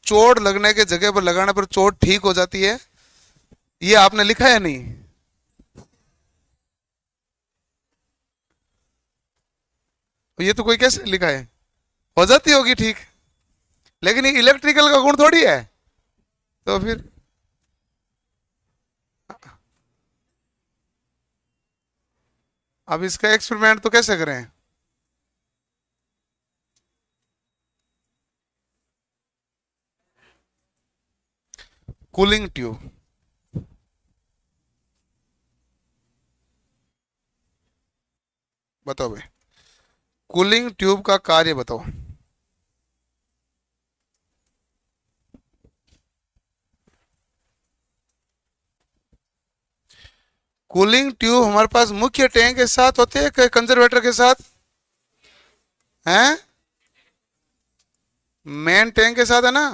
चोट लगने के जगह पर लगाने पर चोट ठीक हो जाती है, ये आपने लिखा है नहीं। ये तो कोई कैसे लिखा है, हो जाती होगी ठीक, लेकिन ये इलेक्ट्रिकल का गुण थोड़ी है। तो फिर अब इसका एक्सपेरिमेंट तो कैसे करें? कूलिंग ट्यूब, बताओ भाई, कूलिंग ट्यूब का कार्य बताओ। कूलिंग ट्यूब हमारे पास मुख्य टैंक के साथ होते हैं, कंजर्वेटर के साथ हैं? मेन टैंक के साथ है ना।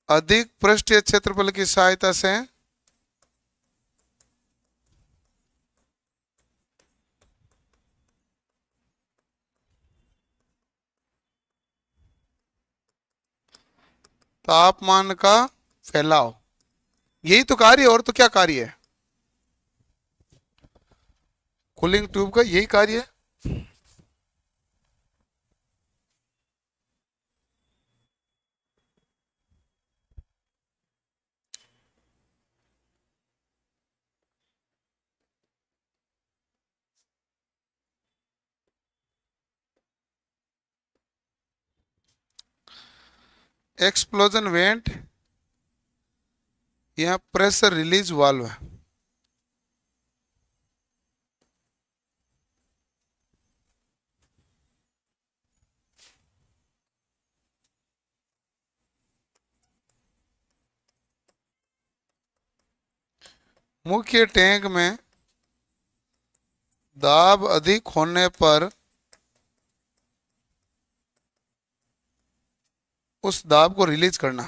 अधिक पृष्ठीय क्षेत्रफल की सहायता से तापमान का फैलाव, यही तो कार्य है, और तो क्या कार्य है? कूलिंग ट्यूब का यही कार्य है। एक्सप्लोजन वेंट या प्रेशर रिलीज वाल्व है। मुख्य टैंक में दाब अधिक होने पर उस दाब को रिलीज करना।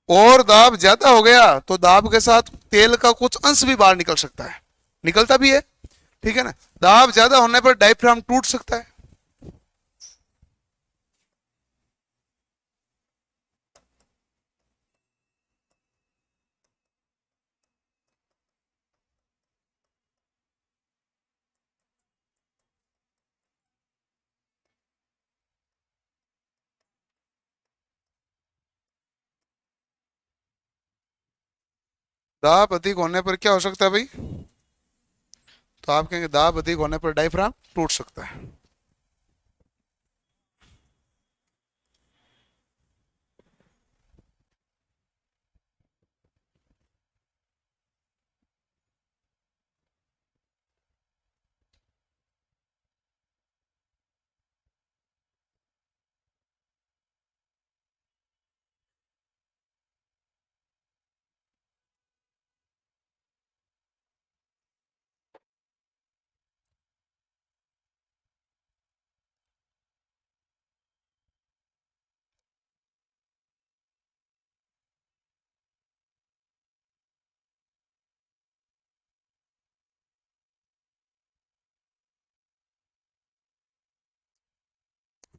और दाब ज्यादा हो गया तो दाब के साथ तेल का कुछ अंश भी बाहर निकल सकता है, निकलता भी है, ठीक है ना। दाब ज्यादा होने पर डायफ्राम टूट सकता है। दाब अधिक होने पर क्या हो सकता है भाई? तो आप कहेंगे दाब अधिक होने पर डायफ्राम टूट सकता है।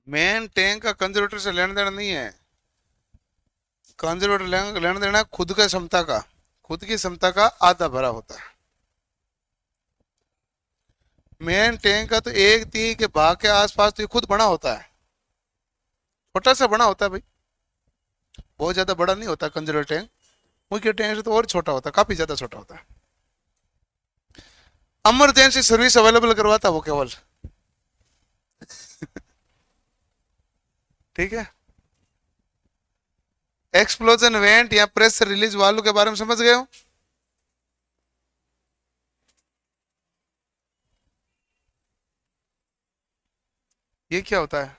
मेन टैंक का कंजर्वेटर से लेना देना नहीं है। कंजर्वेटर लेना देना खुद का क्षमता का, खुद की क्षमता का आधा भरा होता है। मेन टैंक का तो एक तीन के भाग के आसपास तो ये खुद बना होता है, छोटा सा बना होता है भाई, बहुत ज्यादा बड़ा नहीं होता कंजर्वेटर टैंक। मुख्य टैंक से तो और छोटा होता है, काफी ज्यादा छोटा होता है। इमरजेंसी सर्विस अवेलेबल करवाता है वो केवल, ठीक है। एक्सप्लोजन वेंट या प्रेशर रिलीज वाल्व के बारे में समझ गए हो? ये क्या होता है?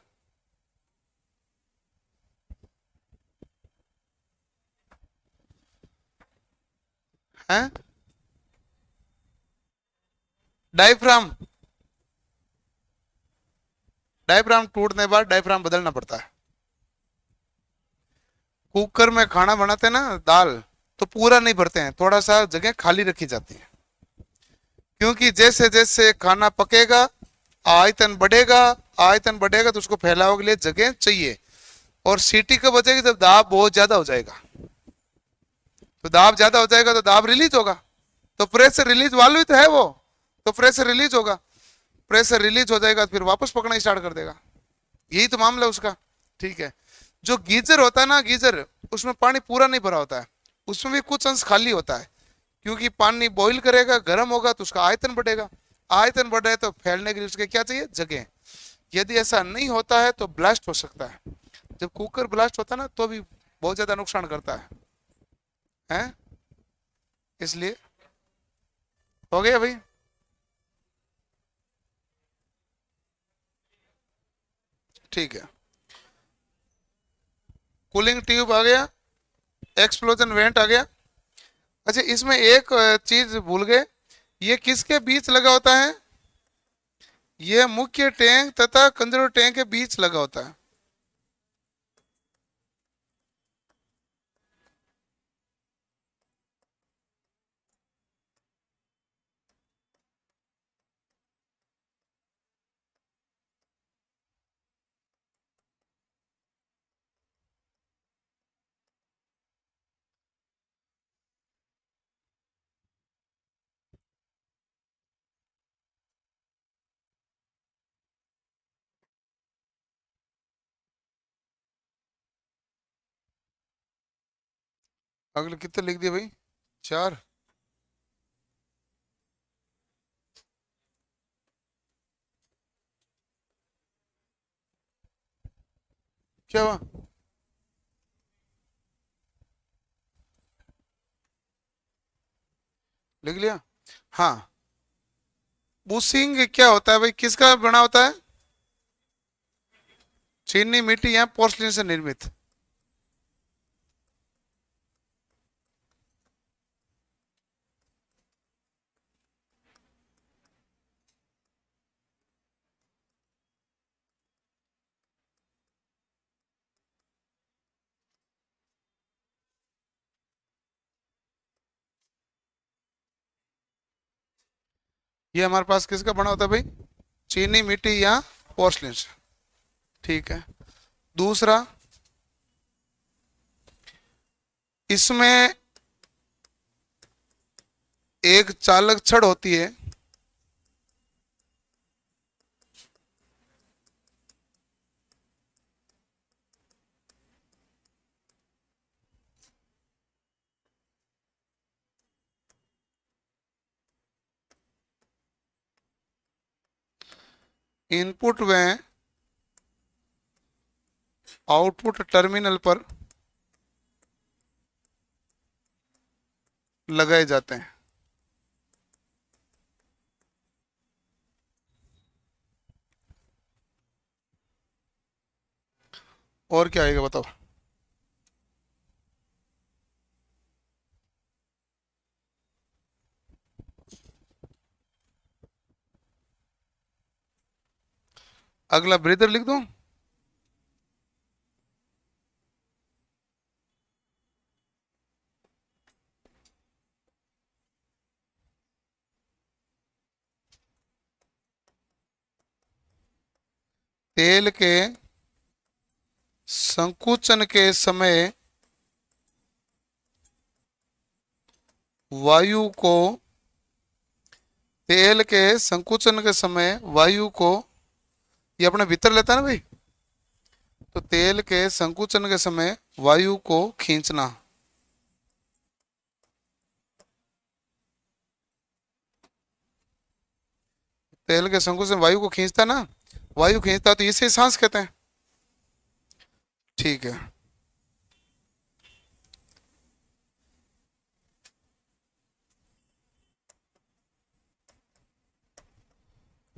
हैं? डायफ्राम, डायफ्राम टूटने के बाद डायफ्राम बदलना पड़ता है। कुकर में खाना बनाते हैं ना, दाल, तो पूरा नहीं भरते हैं, थोड़ा सा जगह खाली रखी जाती है, क्योंकि जैसे जैसे खाना पकेगा आयतन बढ़ेगा, आयतन बढ़ेगा तो उसको फैलाव के लिए जगह चाहिए। और सीटी कब बचेगी? जब दाब बहुत ज्यादा हो जाएगा, तो दाब ज्यादा हो जाएगा तो दाब रिलीज होगा, तो प्रेशर रिलीज वाल्व ही तो है वो। तो प्रेशर रिलीज होगा, प्रेशर रिलीज हो जाएगा फिर वापस पकड़ना स्टार्ट कर देगा। यही तो मामला है उसका। ठीक है। जो गीजर होता है ना, गीजर, उसमें पानी पूरा नहीं भरा होता है, उसमें भी कुछ अंश खाली होता है, क्योंकि पानी बॉईल करेगा, गर्म होगा तो उसका आयतन बढ़ेगा, आयतन बढ़ रहा है तो फैलने के लिए उसके क्या चाहिए, जगह। यदि ऐसा नहीं होता है तो ब्लास्ट हो सकता है। जब कुकर ब्लास्ट होता है ना तो भी बहुत ज्यादा नुकसान करता है? इसलिए हो गया भाई। ठीक है। कूलिंग ट्यूब आ गया, एक्सप्लोजन वेंट आ गया। अच्छा, इसमें एक चीज भूल गए, ये किसके बीच लगा होता है? ये मुख्य टैंक तथा कंजर्व टैंक के बीच लगा होता है। अगले कितने लिख दिए भाई? 4। क्या हुआ? लिख लिया? हाँ। बुशिंग क्या होता है भाई, किसका बना होता है? चीनी मिट्टी या पोर्सलिन से निर्मित। ये हमारे पास किसका बना होता है भाई? चीनी मिट्टी या पोर्सलिन से। ठीक है। दूसरा, इसमें एक चालक छड़ होती है, इनपुट व आउटपुट टर्मिनल पर लगाए जाते हैं। और क्या आएगा बताओ? अगला ब्रीदर लिख दो। तेल के संकुचन के समय वायु को, तेल के संकुचन के समय वायु को, ये अपने भीतर लेता है ना भाई, तो तेल के संकुचन के समय वायु को खींचना। तेल के संकुचन वायु को खींचता है ना, वायु खींचता है तो इसे सांस कहते हैं। ठीक है।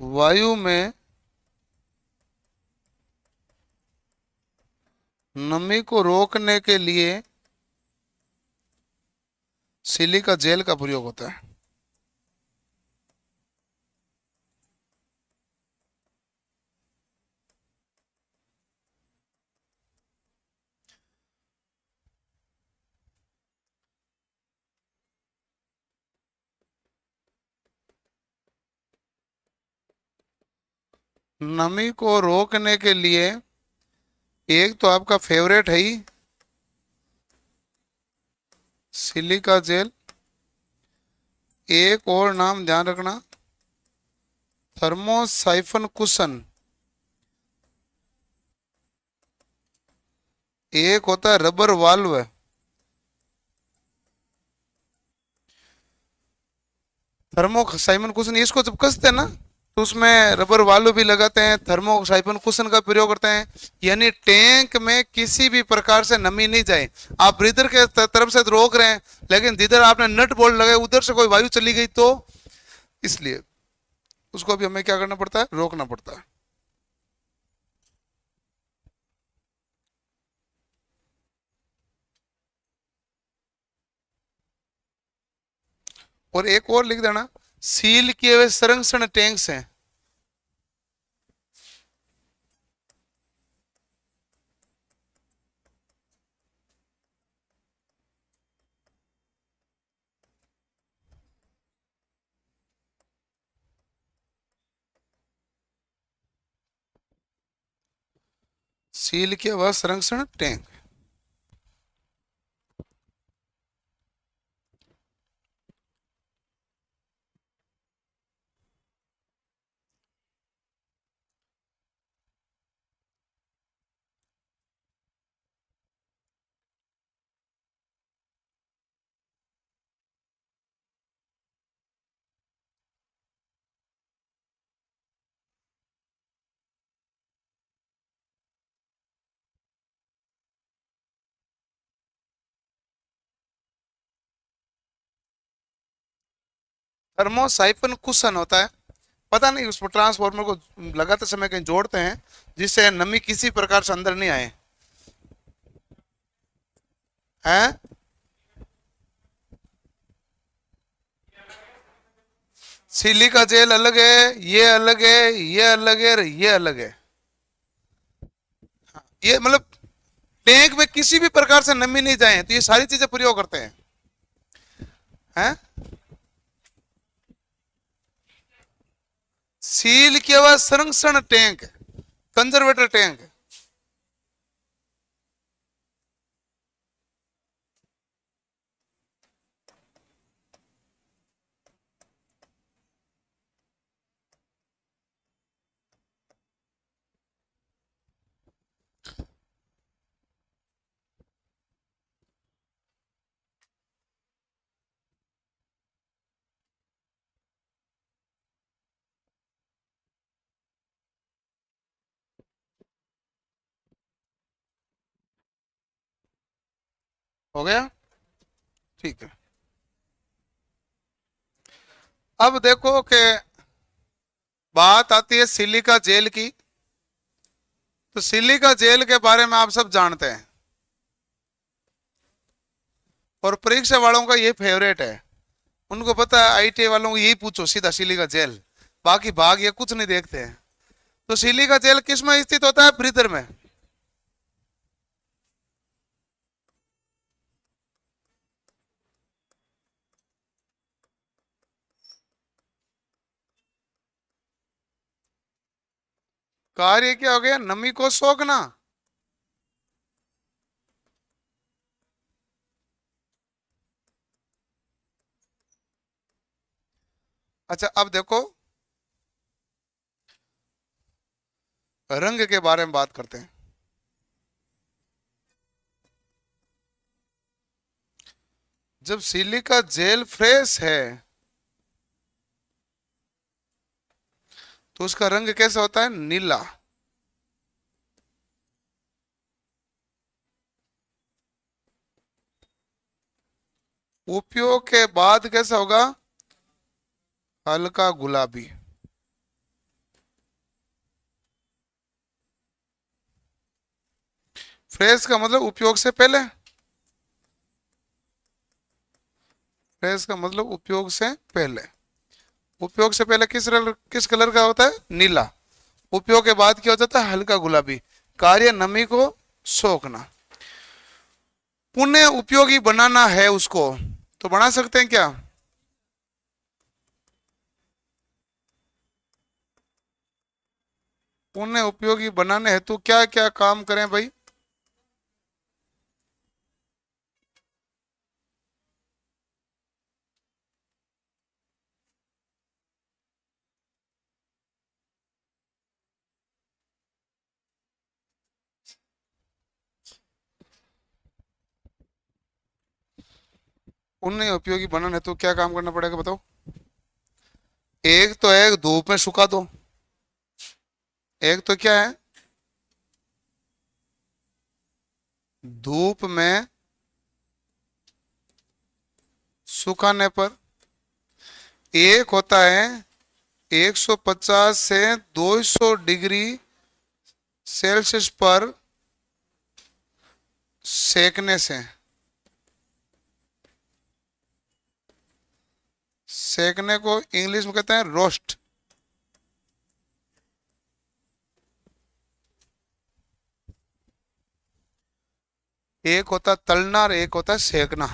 वायु में नमी को रोकने के लिए सिलिका जेल का प्रयोग होता है। नमी को रोकने के लिए एक तो आपका फेवरेट है ही सिलिका जेल, एक और नाम ध्यान रखना, थर्मोसाइफन कुशन, एक होता है रबर वाल्व। थर्मोसाइफन कुशन, इसको जब कसते हैं ना तो उसमें रबर वाल्व भी लगाते हैं, थर्मोसाइफन कुशन का प्रयोग करते हैं। यानी टैंक में किसी भी प्रकार से नमी नहीं जाए। आप ब्रीदर के तरफ से तो रोक रहे हैं, लेकिन जिधर आपने नट बोल्ट लगाए उधर से कोई वायु चली गई तो इसलिए उसको भी हमें क्या करना पड़ता है, रोकना पड़ता है। और एक और लिख देना, सील किए हुए संरक्षण टैंक्स हैं। सील किया हुआ संरक्षण टैंक। थर्मोसाइफन कुशन होता है, पता नहीं उसको ट्रांसफॉर्मर को लगाते समय कहीं जोड़ते हैं जिससे नमी किसी प्रकार से अंदर नहीं आए। हैं? सिलिका जेल अलग है, ये अलग है, ये अलग है, और ये अलग है। ये मतलब टैंक में किसी भी प्रकार से नमी नहीं जाए तो ये सारी चीजें प्रयोग करते हैं। हैं? सील किया हुआ संरक्षण टैंक, कंजर्वेटर टैंक। हो गया? ठीक है। अब देखो कि बात आती है सिलिका जेल की। तो सिलिका जेल के बारे में आप सब जानते हैं, और परीक्षा वालों का ये फेवरेट है। उनको पता है आईटीआई वालों को यही पूछो सीधा, सिलिका जेल। बाकी भाग ये कुछ नहीं देखते हैं। तो सिलिका जेल किस में स्थित होता है? ब्रीदर में। कार्य क्या हो गया? नमी को सोखना। अच्छा, अब देखो रंग के बारे में बात करते हैं। जब सिलिका जेल फ्रेश है तो उसका रंग कैसा होता है? नीला। उपयोग के बाद कैसा होगा? हल्का गुलाबी। फ्रेश का मतलब उपयोग से पहले। फ्रेश का मतलब उपयोग से पहले। उपयोग से पहले किस कलर का होता है? नीला। उपयोग के बाद क्या हो जाता है? हल्का गुलाबी। कार्य नमी को सोखना। पुनः उपयोगी बनाना है उसको तो बना सकते हैं क्या? पुनः उपयोगी बनाने हेतु क्या क्या काम करें भाई? उन्हें उपयोगी बनाना है तो क्या काम करना पड़ेगा बताओ। एक तो है धूप में सुखा दो, एक तो क्या है धूप में सुखाने पर, एक होता है 150 से 200 डिग्री सेल्सियस पर सेकने से। सेकने को इंग्लिश में कहते हैं रोस्ट। एक होता तलना और एक होता सेकना।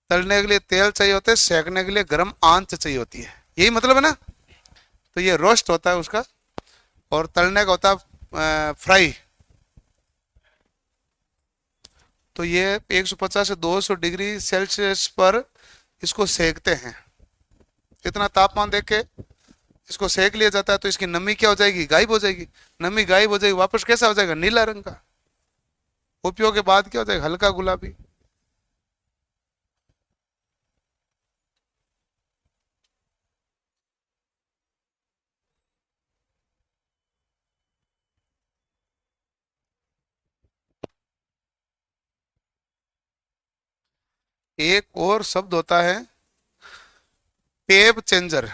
तलने के लिए तेल चाहिए होता है, सेकने के लिए गर्म आंच चाहिए होती है, यही मतलब है ना। तो ये रोस्ट होता है उसका, और तलने का होता है फ्राई। तो ये 150 से 200 डिग्री सेल्सियस पर इसको सेकते हैं। इतना तापमान देख के इसको सेक लिया जाता है, तो इसकी नमी क्या हो जाएगी, गायब हो जाएगी। नमी गायब हो जाएगी, वापस कैसा हो जाएगा, नीला रंग का। उपयोग के बाद क्या हो जाएगा, हल्का गुलाबी। एक और शब्द होता है टेप चेंजर।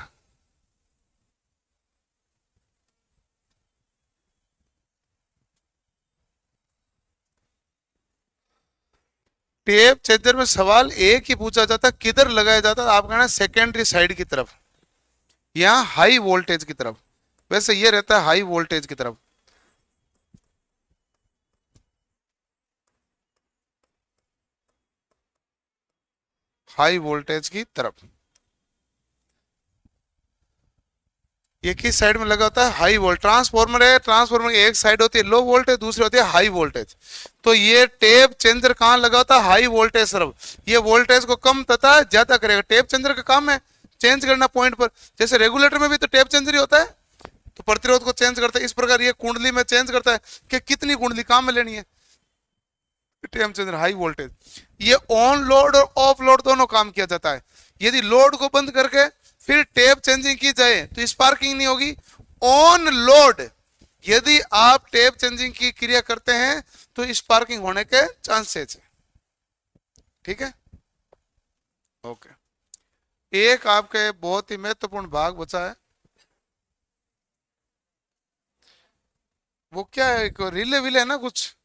टेप चेंजर में सवाल एक ही पूछा जाता है, किधर लगाया जाता है। आप कहना सेकेंडरी साइड की तरफ, यहाँ हाई वोल्टेज की तरफ। वैसे ये रहता है हाई वोल्टेज की तरफ। हाई वोल्टेज की तरफ। ये किस साइड में लगा होता है, हाई वोल्ट। ट्रांसफॉर्मर है, ट्रांसफॉर्मर की एक साइड होती है लो वोल्टेज, दूसरी होती है हाई वोल्टेज। तो ये टेप चेंजर कहाँ लगा होता है, हाई वोल्टेज तरफ। ये वोल्टेज को कम तथा ज्यादा करेगा। टेप चेंजर का काम है चेंज करना पॉइंट पर। जैसे रेगुलेटर में भी तो टेप चेंजर ही होता है, तो प्रतिरोध को चेंज करता है। इस प्रकार ये कुंडली में चेंज करता है कि कितनी कुंडली काम में लेनी है। Tape changer high voltage. ये ऑन लोड और ऑफ लोड दोनों काम किया जाता है। यदि लोड को बंद करके फिर टेप चेंजिंग की जाए तो स्पार्किंग नहीं होगी। ऑन लोड यदि आप टेप चेंजिंग की क्रिया करते हैं तो स्पार्किंग होने के चांसेस है। ठीक है, ओके। एक आपके बहुत ही महत्वपूर्ण भाग बचा है, वो क्या है, रिले विले है ना कुछ,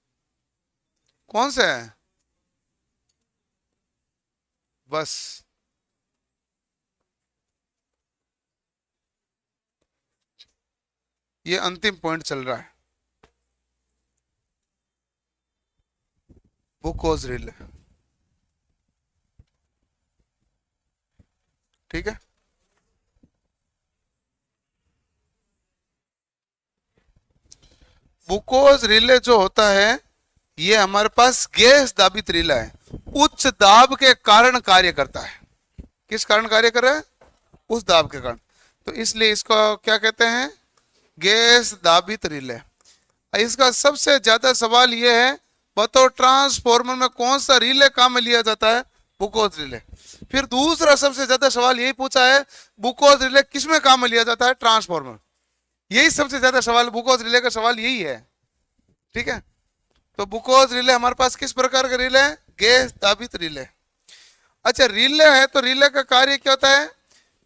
कौन सा है, बस ये अंतिम पॉइंट चल रहा है, बुकोज रिले। ठीक है, बुकोज रिले जो होता है ये हमारे पास गैस दाबित रिले है, उच्च दाब के कारण कार्य करता है। किस कारण कार्य कर रहा है, उस दाब के कारण। तो इसलिए इसको क्या कहते हैं, गैस दाबित रिले। इसका सबसे ज्यादा सवाल यह है, बताओ ट्रांसफॉर्मर में कौन सा रिले काम में लिया जाता है, बुकोज रिले। फिर दूसरा सबसे ज्यादा सवाल यही पूछा है, बुकोज रिले किस में काम में लिया जाता है, ट्रांसफॉर्मर। यही सबसे ज्यादा सवाल, बुकोज रिले का सवाल यही है। ठीक है, तो बुकोज रिले हमारे पास किस प्रकार का रिले है, गैस दाबित रिले। अच्छा, रिले है तो रिले का कार्य क्या होता है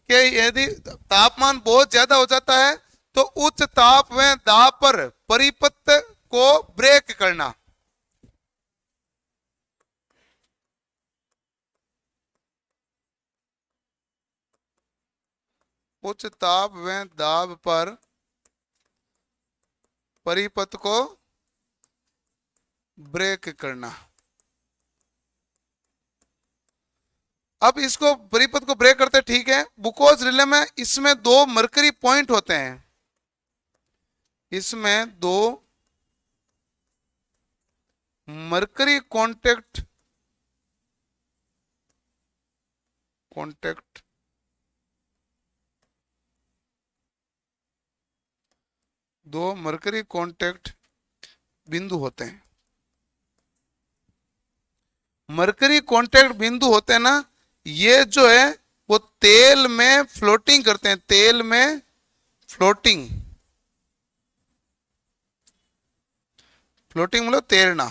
कि यदि तापमान बहुत ज्यादा हो जाता है तो उच्च ताप में दाब पर परिपथ को ब्रेक करना। उच्च ताप में दाब पर परिपथ को ब्रेक करना। अब इसको परिपथ को ब्रेक करते ठीक है, बुकोज रिले में इसमें दो मरकरी पॉइंट होते हैं। इसमें दो मरकरी कांटेक्ट कांटेक्ट दो मरकरी कांटेक्ट बिंदु होते हैं। मरकरी कांटेक्ट बिंदु होते हैं ना, ये जो है वो तेल में फ्लोटिंग करते हैं, तेल में फ्लोटिंग, फ्लोटिंग मतलब तैरना।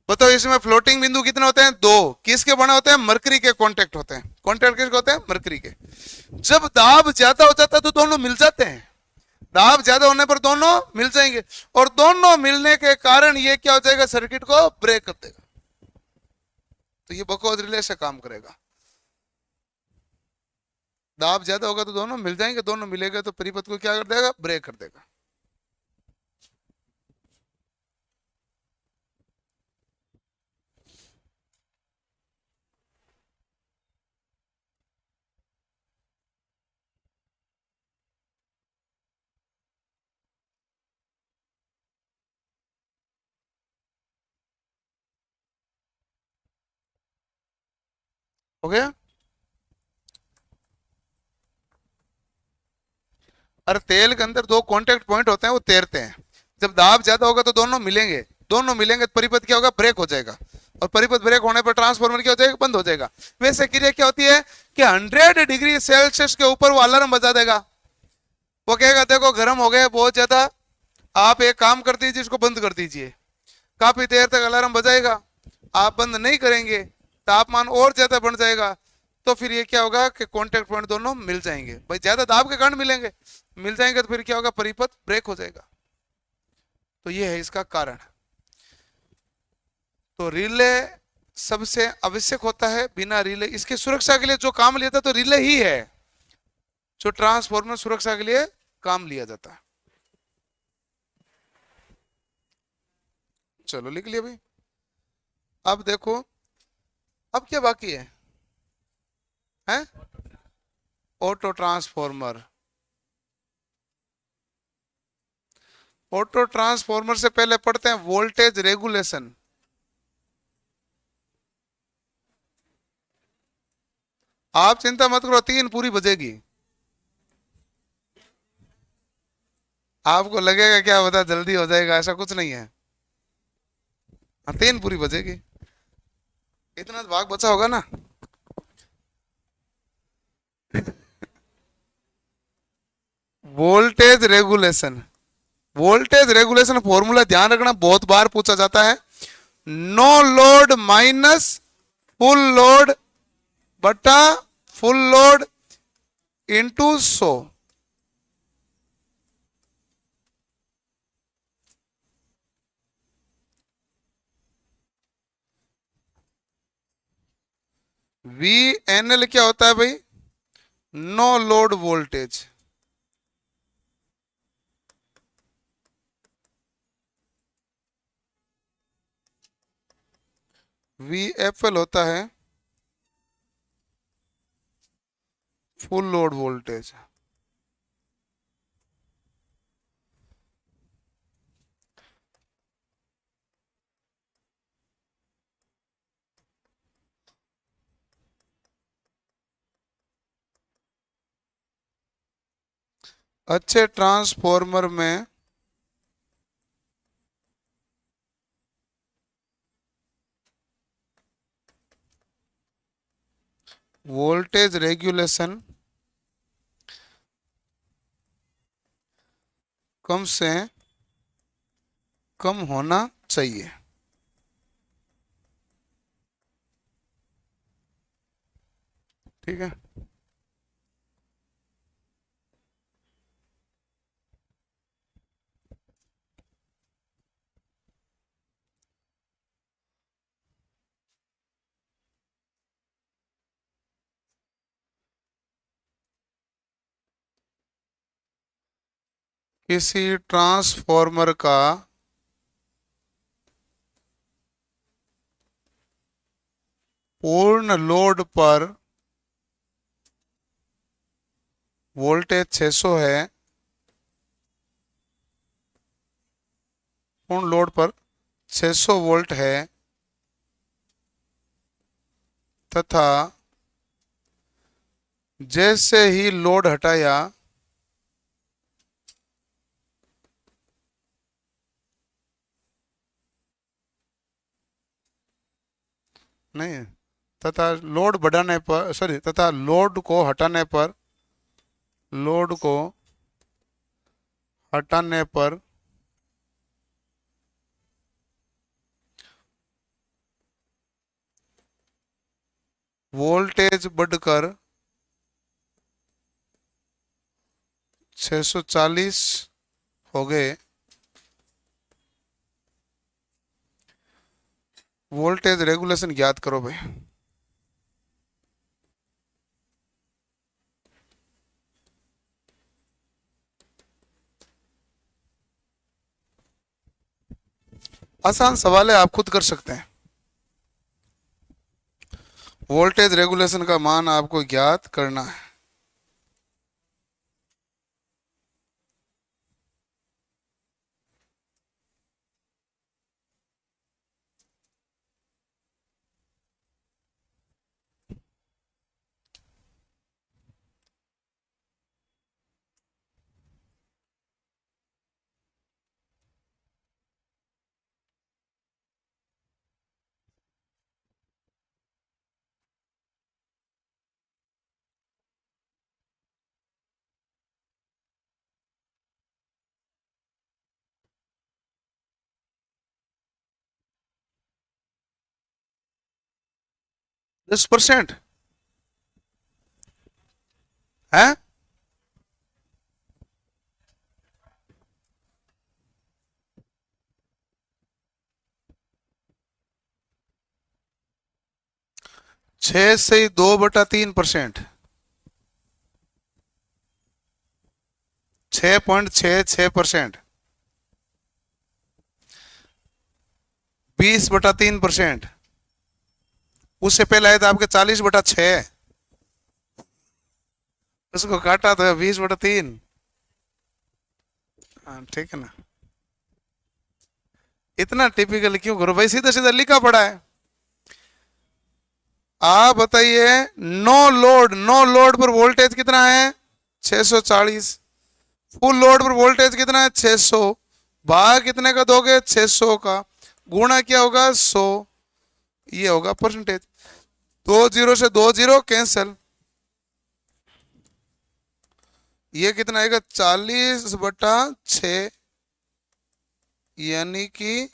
बताओ इसमें फ्लोटिंग बिंदु कितने होते हैं? दो। किसके बने होते हैं? मरकरी के कांटेक्ट होते हैं। कांटेक्ट किसके होते हैं? मरकरी के। जब दाब ज्यादा हो जाता है तो दोनों मिल जाते हैं, दाब ज्यादा होने पर दोनों मिल जाएंगे, और दोनों मिलने के कारण ये क्या हो जाएगा? सर्किट को ब्रेक कर देगा। तो ये बकवास रिले से काम करेगा। दाब ज्यादा होगा तो दोनों मिल जाएंगे, दोनों मिलेंगे तो परिपथ को क्या कर देगा? ब्रेक कर देगा। हो गया? अरे तेल के अंदर दो कांटेक्ट पॉइंट होते हैं, वो तैरते हैं। जब दाब ज्यादा होगा तो दोनों मिलेंगे, दोनों मिलेंगे तो परिपथ क्या होगा? ब्रेक हो जाएगा, और परिपथ ब्रेक होने पर ट्रांसफार्मर क्या हो जाएगा? बंद हो जाएगा। वैसे क्रिया क्या होती है कि 100 डिग्री सेल्सियस के ऊपर वो अलार्म बजा देगा। वो कहेगा देखो गर्म हो गया बहुत ज्यादा, आप एक काम कर दीजिए, इसको बंद कर दीजिए। काफी देर तक अलार्म बजाएगा, आप बंद नहीं करेंगे, तापमान और ज्यादा बढ़ जाएगा। तो फिर ये क्या होगा कि कांटेक्ट पॉइंट दोनों मिल जाएंगे, भाई ज्यादा दाब के कारण मिलेंगे, मिल जाएंगे तो फिर क्या होगा? परिपथ ब्रेक हो जाएगा। तो ये है इसका कारण। तो रिले सबसे आवश्यक होता है, बिना रिले इसके सुरक्षा के लिए जो काम लिया था तो रिले ही है जो ट्रांसफॉर्मर सुरक्षा के लिए काम लिया जाता है। चलो लिख लिया भाई। अब देखो, अब क्या बाकी है? हैं? Auto transformer. ऑटो ट्रांसफॉर्मर से पहले पढ़ते हैं वोल्टेज रेगुलेशन। आप चिंता मत करो, 3 पूरी बजेगी। आपको लगेगा क्या बता जल्दी हो जाएगा, ऐसा कुछ नहीं है। हाँ 3 पूरी बजेगी, इतना तो भाग बचा होगा ना। Voltage regulation, voltage regulation formula ध्यान रखना, बहुत बार पूछा जाता है। No load minus full load बटा full load into 100। V N L क्या होता है भाई? No load voltage. V F L होता है फुल लोड वोल्टेज। अच्छे ट्रांसफॉर्मर में वोल्टेज रेगुलेशन कम से कम होना चाहिए। ठीक है? किसी ट्रांसफॉर्मर का पूर्ण लोड पर वोल्टेज 600 है, पूर्ण लोड पर 600 वोल्ट है, तथा जैसे ही लोड हटाया नहीं, तथा लोड बढ़ाने पर, सॉरी, तथा लोड को हटाने पर, लोड को हटाने पर वोल्टेज बढ़कर 640 हो गए। वोल्टेज रेगुलेशन ज्ञात करो भाई। आसान सवाल है, आप खुद कर सकते हैं। वोल्टेज रेगुलेशन का मान आपको ज्ञात करना है। दस परसेंट है। 6 से 2/3%, 6.66%, 20/3%। उससे पहले आए थे आपके 40/6, उसको काटा तो 20/3। हाँ ठीक है ना। इतना टिपिकल क्यों करो भाई, सीधा सीधा लिखा पड़ा है। आप बताइए, नो लोड पर वोल्टेज कितना है? 640। फुल लोड पर वोल्टेज कितना है? 600। भाग कितने का दोगे? 600 का। गुणा क्या होगा? 100। ये होगा परसेंटेज। 20 से 20 कैंसिल। ये कितना आएगा? 40/6, यानी कि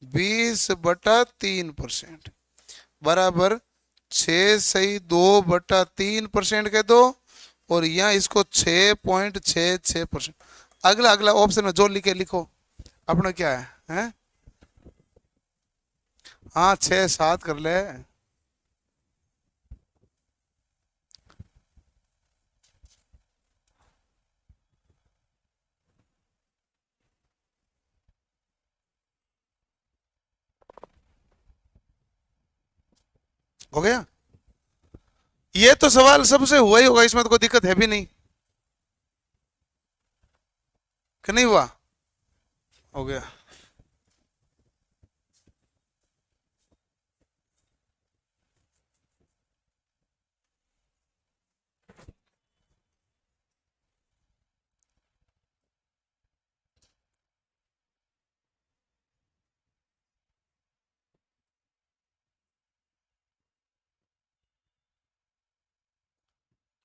20/3%, बराबर 6 से 2/3% कह दो। और यहाँ इसको 6.66%। अगला अगला ऑप्शन में जो लिखे लिखो। अपना क्या है? हाँ 6 7 कर ले। हो गया। ये तो सवाल सबसे हुआ ही होगा, इसमें तो कोई दिक्कत है भी नहीं कि नहीं हुआ। हो गया।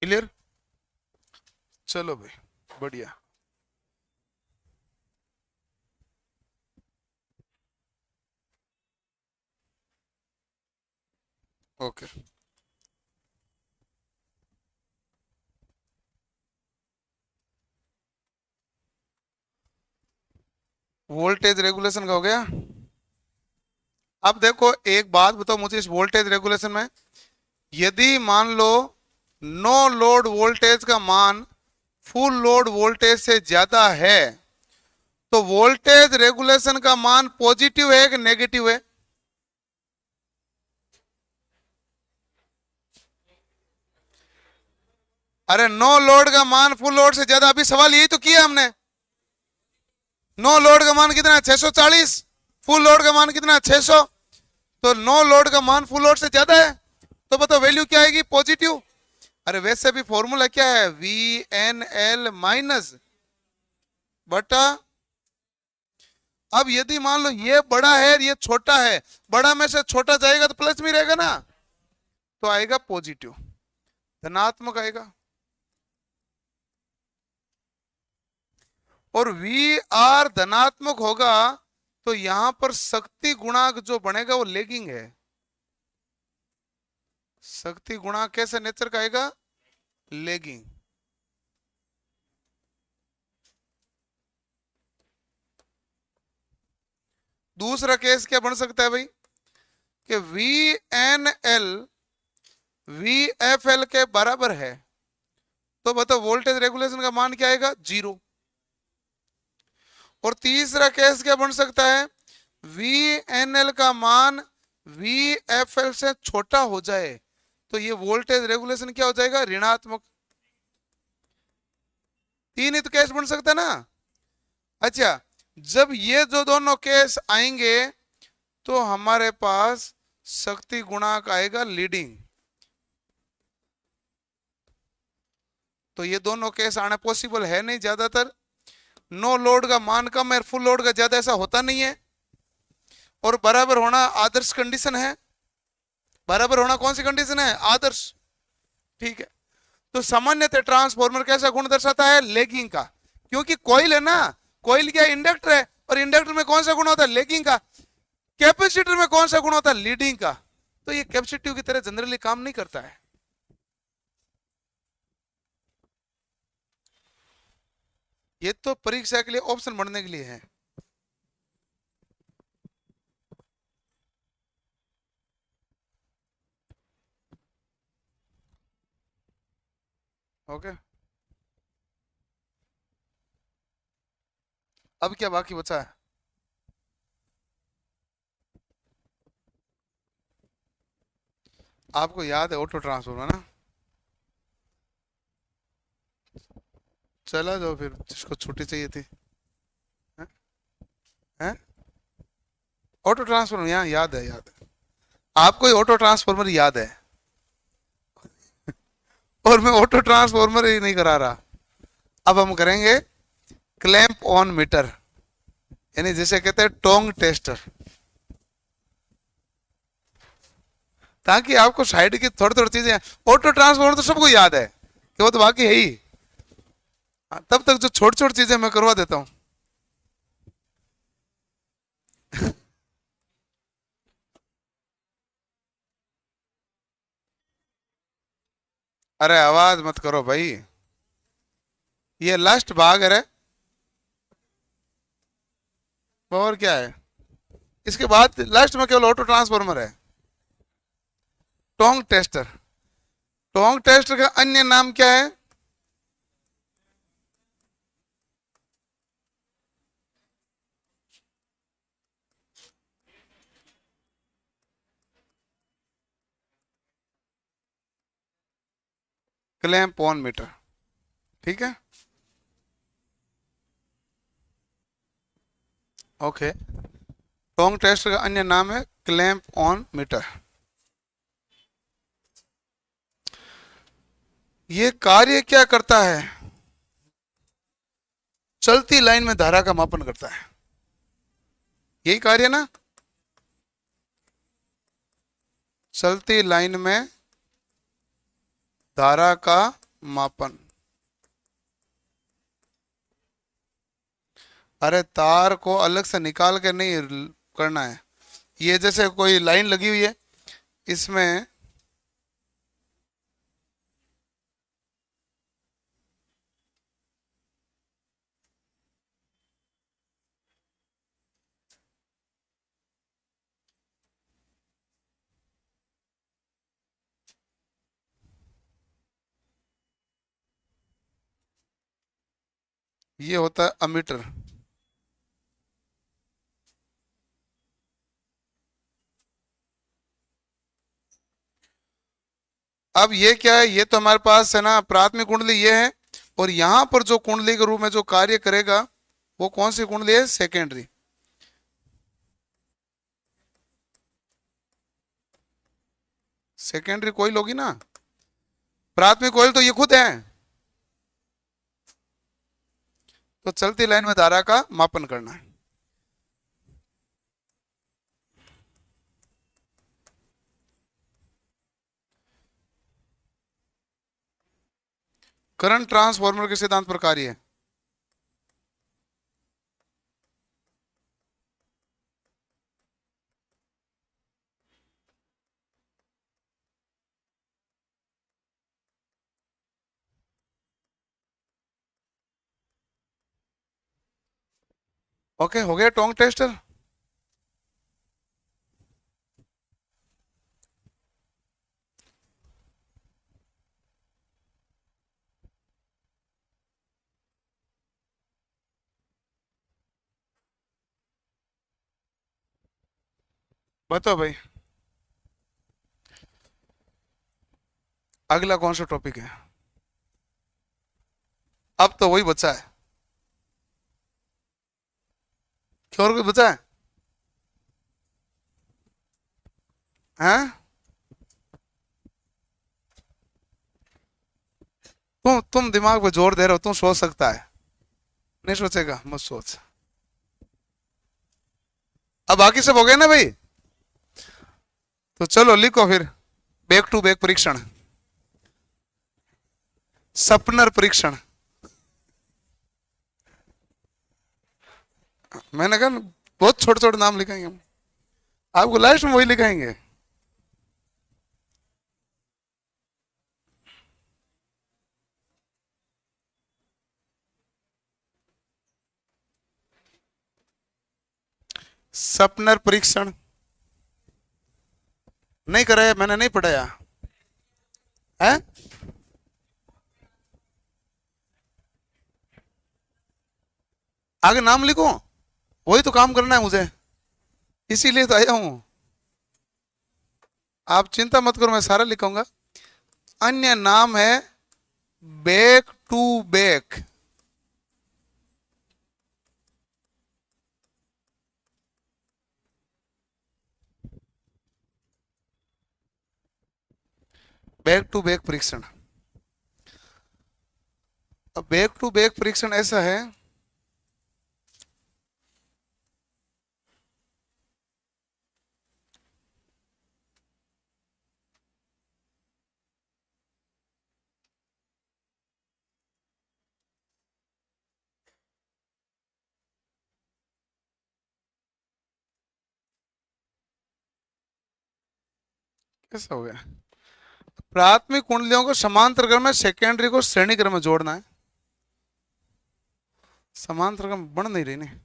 क्लियर? चलो भाई, बढ़िया। ओके। वोल्टेज रेगुलेशन का हो गया। अब देखो एक बात बताओ मुझे, इस वोल्टेज रेगुलेशन में यदि मान लो नो लोड वोल्टेज का मान फुल लोड वोल्टेज से ज्यादा है, तो वोल्टेज रेगुलेशन का मान पॉजिटिव है कि नेगेटिव है? अरे नो लोड का मान फुल लोड से ज्यादा, अभी सवाल यही तो किया हमने। नो लोड का मान कितना है? 640। फुल लोड का मान कितना है? 600। तो नो लोड का मान फुल लोड से ज्यादा है, तो बताओ वैल्यू क्या आएगी? पॉजिटिव। अरे वैसे भी फॉर्मूला क्या है? VNL माइनस बटा अब यदि मान लो ये बड़ा है ये छोटा है, बड़ा में से छोटा जाएगा तो प्लस में रहेगा ना, तो आएगा पॉजिटिव, धनात्मक आएगा। और वी आर धनात्मक होगा तो यहां पर शक्ति गुणांक जो बनेगा वो लेगिंग है। शक्ति गुणांक कैसे नेचर का आएगा? लेगिंग। दूसरा केस क्या बन सकता है भाई कि V N L V F L के बराबर है, तो बताओ वोल्टेज रेगुलेशन का मान क्या आएगा? 0। और तीसरा केस क्या बन सकता है? वी एन एल का मान वी एफ एल से छोटा हो जाए तो ये वोल्टेज रेगुलेशन क्या हो जाएगा? ऋणात्मक। 3 ही तो केस बन सकता है ना। अच्छा, जब ये जो दोनों केस आएंगे तो हमारे पास शक्ति गुणांक आएगा लीडिंग। तो ये दोनों केस आना पॉसिबल है नहीं ज्यादातर। नो लोड का मान कम है, फुल लोड का ज्यादा, ऐसा होता नहीं है। और बराबर होना आदर्श कंडीशन है। बराबर होना कौन सी कंडीशन है? आदर्श। ठीक है, तो सामान्यतः ट्रांसफॉर्मर कैसा गुण दर्शाता है? लेगिंग का। क्योंकि कॉइल है ना, कॉइल क्या इंडक्टर है, और इंडक्टर में कौन सा गुण होता है? लेगिंग का। कैपेसिटर में कौन सा गुण होता है? लीडिंग का। तो ये कैपेसिटिव की तरह जनरली काम नहीं करता है। ये तो परीक्षा के लिए ऑप्शन बढ़ने के लिए है। ओके, अब क्या बाकी बचा है? आपको याद है ऑटो ट्रांसफॉर्मर ना? चला जाओ फिर, जिसको छुट्टी चाहिए थी। हैं? हैं? ऑटो ट्रांसफॉर्मर यहाँ याद है, याद है आपको, ऑटो ट्रांसफॉर्मर याद है। और मैं ऑटो ट्रांसफॉर्मर ही नहीं करा रहा। अब हम करेंगे क्लैंप ऑन मीटर, यानी जिसे कहते हैं टोंग टेस्टर, ताकि आपको साइड की थोड़ी थोड़ी चीजें। ऑटो ट्रांसफॉर्मर तो सबको याद है कि वो तो बाकी है ही। तब तक जो छोटी छोटी चीजें मैं करवा देता हूं। अरे आवाज मत करो भाई, ये लास्ट भाग है। और क्या है इसके बाद? लास्ट में केवल ऑटो ट्रांसफॉर्मर है। टोंग टेस्टर। टोंग टेस्टर का अन्य नाम क्या है? Clamp on meter. ठीक है, ओके। टोंग टेस्टर का अन्य नाम है क्लैंप ऑन मीटर। ये कार्य क्या करता है? चलती लाइन में धारा का मापन करता है। यही कार्य ना? चलती लाइन में धारा का मापन। अरे तार को अलग से निकाल के नहीं करना है। ये जैसे कोई लाइन लगी हुई है, इसमें ये होता है अमीटर। अब ये क्या है? ये तो हमारे पास है ना प्राथमिक कुंडली ये है, और यहां पर जो कुंडली के रूप में जो कार्य करेगा वो कौन सी कुंडली है? सेकेंडरी। सेकेंडरी कोइल होगी ना। प्राथमिक कोइल तो ये खुद है। तो चलती लाइन में धारा का मापन करना है। करंट ट्रांसफॉर्मर के सिद्धांत पर कार्य है। ओके, हो गया टोंग टेस्टर। बताओ भाई, अगला कौन सा टॉपिक है? अब तो वही बचा है। क्या और कोई बचा है? हैं? तुम दिमाग पे जोर दे रहे हो, तुम सोच सकता है। नहीं सोचेगा, मत सोच। अब बाकी सब हो गए ना भाई? तो चलो लिखो फिर, बैक टू बैक परीक्षण, सपनर परीक्षण। मैंने कहा बहुत छोटे छोटे नाम लिखाएंगे हम, आपको लास्ट में वही लिखाएंगे। सपनर परीक्षण नहीं कराया, मैंने नहीं पढ़ाया है। आगे नाम लिखो, वही तो काम करना है मुझे, इसीलिए तो आया हूं। आप चिंता मत करो, मैं सारा लिखूंगा। अन्य नाम है back to back. Back to back परीक्षण। अब बैक टू बैक परीक्षण ऐसा है, कैसा हो गया? प्राथमिक कुंडलियों को समांतर क्रम में, सेकेंडरी को श्रेणी क्रम में जोड़ना है। समांतर क्रम बन नहीं रही नहीं।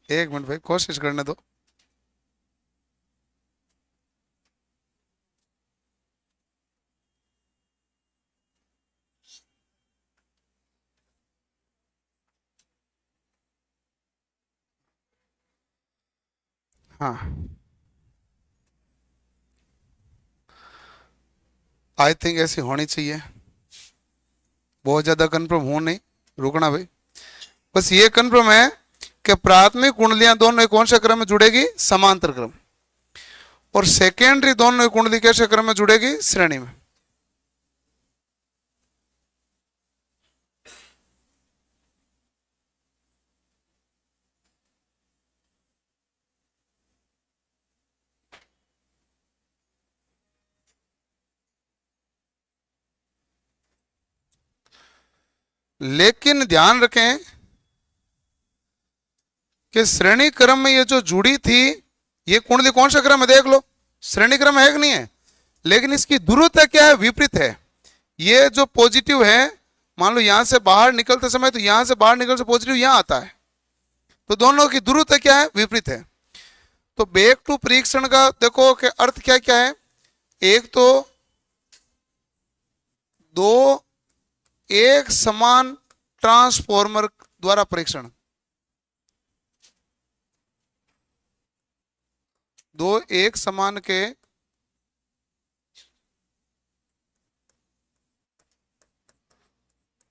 एक मिनट भाई, कोशिश करने दो। हाँ, आई थिंक ऐसी होनी चाहिए। बहुत ज्यादा कंफर्म हो नहीं, रुकना भाई। बस ये कंफर्म है कि प्राथमिक कुंडलियां दोनों कौन से क्रम में जुड़ेगी? समांतर क्रम। और सेकेंडरी दोनों कुंडली कैसे क्रम में जुड़ेगी? श्रेणी में। लेकिन ध्यान रखें कि श्रेणी क्रम में ये जो जुड़ी थी, ये कुंडली कौन सा क्रम है देख लो, श्रेणी क्रम है कि नहीं है? लेकिन इसकी ध्रुवता क्या है? विपरीत है। ये जो पॉजिटिव है, मान लो यहां से बाहर निकलते समय, तो यहां से बाहर निकलते पॉजिटिव यहां आता है, तो दोनों की ध्रुवता क्या है? विपरीत है। तो बैक टू परीक्षण का देखो कि अर्थ क्या क्या है। एक तो दो एक समान ट्रांसफॉर्मर द्वारा परीक्षण, दो एक समान के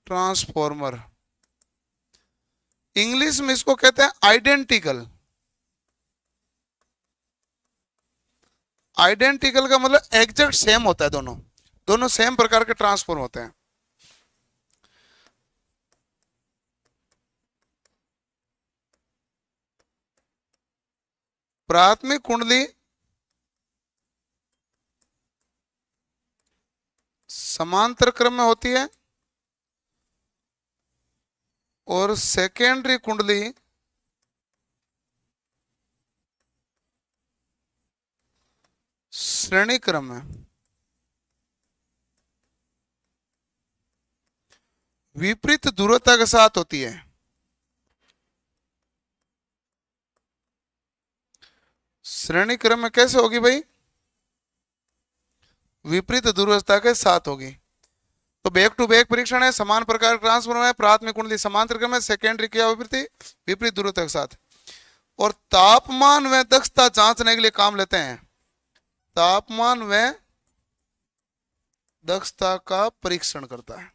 ट्रांसफॉर्मर, इंग्लिश में इसको कहते हैं आइडेंटिकल। आइडेंटिकल का मतलब एग्जैक्ट सेम होता है, दोनों दोनों सेम प्रकार के ट्रांसफॉर्म होते हैं। प्राथमिक कुंडली समांतर क्रम में होती है और सेकेंडरी कुंडली श्रेणी क्रम में। विपरीत ध्रुवता के साथ होती है। श्रेणी क्रम में कैसे होगी भाई? विपरीत ध्रुवता के साथ होगी। तो बैक टू बैक परीक्षण है, समान प्रकार ट्रांसफॉर्मर है, प्राथमिक कुंडली समांतर क्रम है, सेकेंडरी क्या विपरीत विपरीत ध्रुवता के साथ। और तापमान व दक्षता जांचने के लिए काम लेते हैं। तापमान व दक्षता का परीक्षण करता है।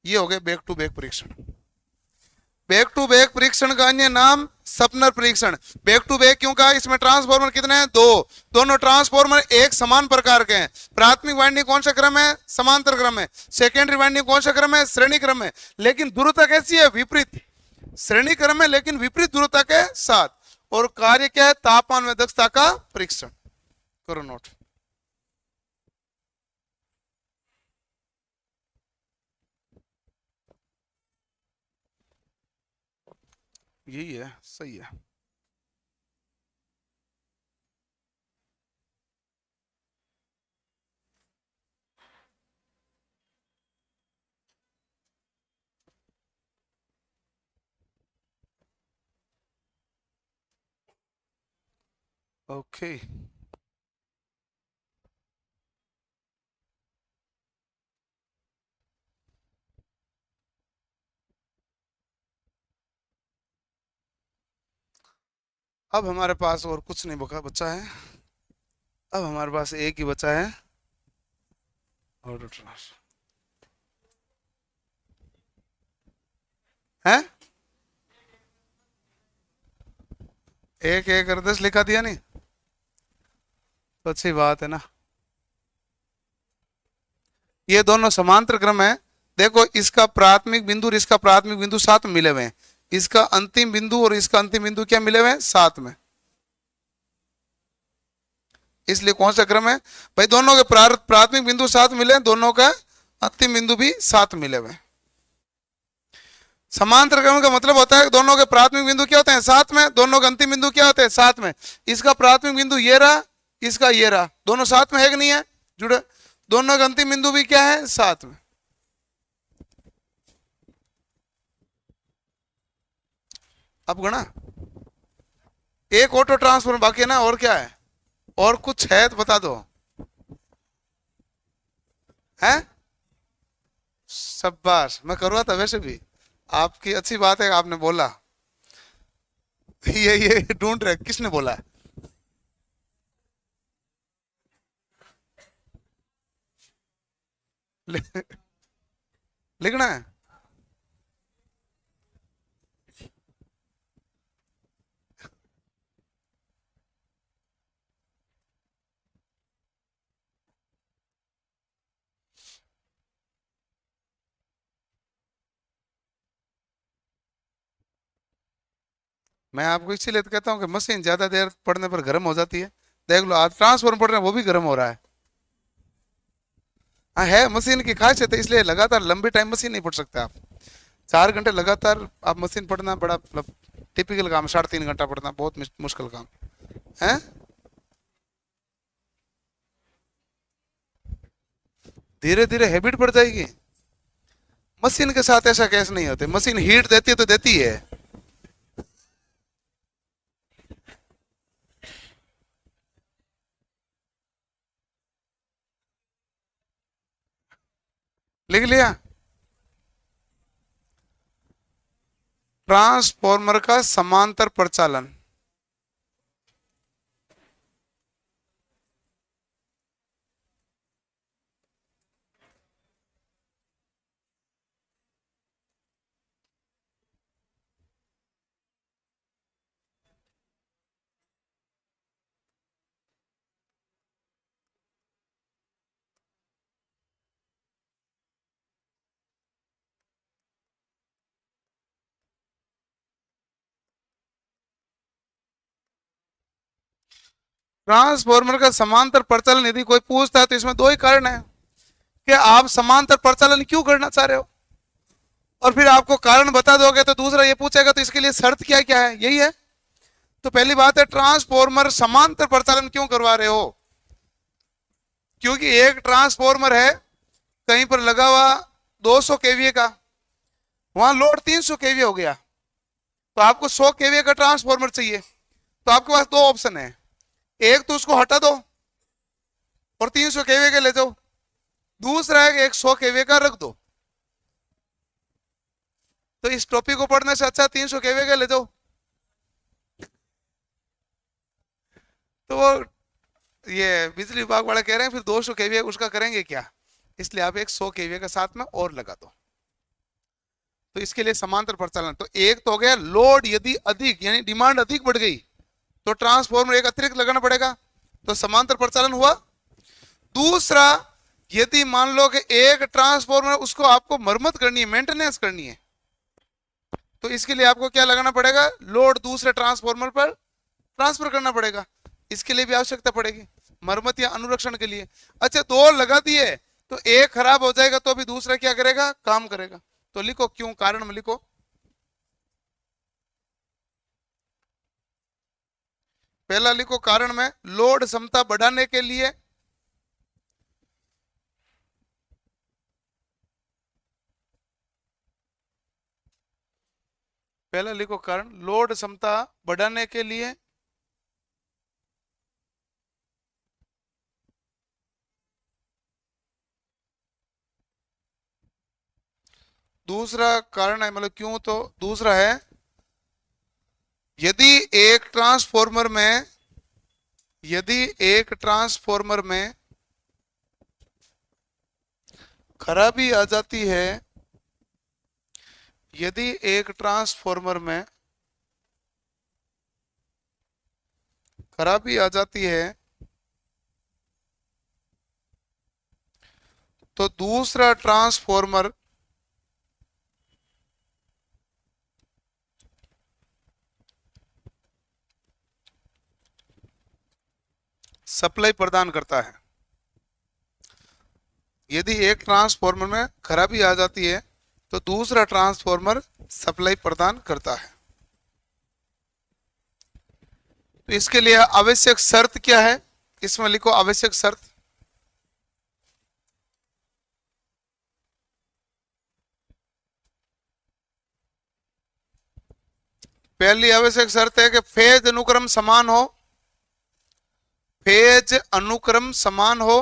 ये हो गए बैक टू बैक परीक्षण। बैक टू बैक परीक्षण का अन्य नाम सपनर परीक्षण। बैक टू बैक क्यों कहा? इसमें ट्रांसफॉर्मर कितने हैं? दो। दोनों ट्रांसफॉर्मर एक समान प्रकार के हैं। प्राथमिक वाइंडिंग कौन सा क्रम है? समांतर क्रम है। सेकेंडरी वाइंडिंग कौन सा क्रम है? श्रेणी क्रम है। लेकिन ध्रुवता कैसी है? विपरीत। श्रेणी क्रम है लेकिन विपरीत ध्रुवता के साथ। और कार्य क्या है? तापमान में दक्षता का परीक्षण। करो नोट। यही है, सही है। ओके। अब हमारे पास और कुछ नहीं बचा है। अब हमारे पास एक ही बचा है, ऑटो ट्रांसफर है। एक एक अर्धस लिखा दिया नहीं तो अच्छी बात है ना। ये दोनों समांतर क्रम है। देखो इसका प्राथमिक बिंदु और इसका प्राथमिक बिंदु साथ में मिले हुए हैं। इसका अंतिम बिंदु और इसका अंतिम बिंदु क्या मिले हुए हैं? साथ में। इसलिए कौन सा क्रम है भाई? दोनों के प्राथमिक बिंदु साथ मिले, दोनों का अंतिम बिंदु भी साथ मिले हुए। समांतर क्रम का मतलब होता है कि दोनों के प्राथमिक बिंदु क्या होते हैं? साथ में। दोनों के अंतिम बिंदु क्या होते हैं? साथ में। इसका प्राथमिक बिंदु ये रहा, इसका ये रहा, दोनों साथ में है कि नहीं है? जुड़े। दोनों का अंतिम बिंदु भी क्या है? साथ में। अब गणा एक ऑटो ट्रांसफॉर्मर बाकी है ना, और क्या है? और कुछ है तो बता दो। है? शाबाश, मैं कर रहा था वैसे भी। आपकी अच्छी बात है, आपने बोला। ये ढूंढ रहे किसने बोला है? लिखना है। मैं आपको इसीलिए तो कहता हूँ कि मशीन ज्यादा देर पड़ने पर गर्म हो जाती है। देख लो आज ट्रांसफॉर्मर पड़ रहे हैं, वो भी गर्म हो रहा है। हाँ, है मशीन की खासियत है, इसलिए लगातार लंबी टाइम मशीन नहीं पढ़ सकते आप। 4 घंटे लगातार आप मशीन पढ़ना बड़ा मतलब टिपिकल काम है। 3.5 घंटा पढ़ना बहुत मुश्किल काम है। धीरे धीरे हैबिट पड़ जाएगी। मशीन के साथ ऐसा कैसे नहीं होते? मशीन हीट देती है तो देती है। लिख लिया। ट्रांसफॉर्मर का समांतर प्रचालन। ट्रांसफॉर्मर का समांतर प्रचालन यदि कोई पूछता है तो इसमें दो ही कारण है कि आप समांतर प्रचालन क्यों करना चाह रहे हो, और फिर आपको कारण बता दोगे तो दूसरा ये पूछेगा तो इसके लिए शर्त क्या क्या है, यही है। तो पहली बात है ट्रांसफॉर्मर समांतर प्रचालन क्यों करवा रहे हो, क्योंकि एक ट्रांसफॉर्मर है कहीं पर लगा हुआ 200 केवीए का, वहां लोड 300 केवीए हो गया, तो आपको 100 केवीए का ट्रांसफॉर्मर चाहिए, तो आपके पास दो ऑप्शन है, एक तो उसको हटा दो और 300 केवीए का ले जाओ, दूसरा है एक 100 केवीए का रख दो। तो इस टॉपिक को पढ़ने से अच्छा 300 केवीए का ले जाओ। तो वो ये बिजली विभाग वाले कह रहे हैं फिर 200 केवीए उसका करेंगे क्या, इसलिए आप एक 100 केवीए का साथ में और लगा दो। तो इसके लिए समांतर प्रचालन, तो एक तो हो गया लोड यदि अधिक यानी डिमांड अधिक बढ़ गई तो ट्रांसफॉर्मर एक अतिरिक्त लगाना पड़ेगा, तो समांतर प्रचालन हुआ। दूसरा, यदि मान लो कि एक ट्रांसफॉर्मर उसको आपको मरम्मत करनी है, मेंटेनेंस करनी है, तो इसके लिए आपको क्या लगाना पड़ेगा, लोड दूसरे ट्रांसफॉर्मर पर ट्रांसफर करना पड़ेगा, इसके लिए भी आवश्यकता पड़ेगी मरम्मत या अनुरक्षण के लिए। अच्छा, दो लगा दिए तो एक खराब हो जाएगा तो अभी दूसरा क्या करेगा, काम करेगा। तो लिखो क्यों, कारण में लिखो। पहला लिखो कारण में लोड क्षमता बढ़ाने के लिए पहला लिखो कारण लोड क्षमता बढ़ाने के लिए दूसरा कारण है, मतलब क्यों, तो दूसरा है यदि एक ट्रांसफॉर्मर में खराबी आ जाती है, यदि एक ट्रांसफॉर्मर में खराबी आ जाती है तो दूसरा ट्रांसफॉर्मर सप्लाई प्रदान करता है। यदि एक ट्रांसफॉर्मर में खराबी आ जाती है तो दूसरा ट्रांसफॉर्मर सप्लाई प्रदान करता है। तो इसके लिए आवश्यक शर्त क्या है, इसमें लिखो आवश्यक शर्त। पहली आवश्यक शर्त है कि फेज अनुक्रम समान हो, फेज अनुक्रम समान हो।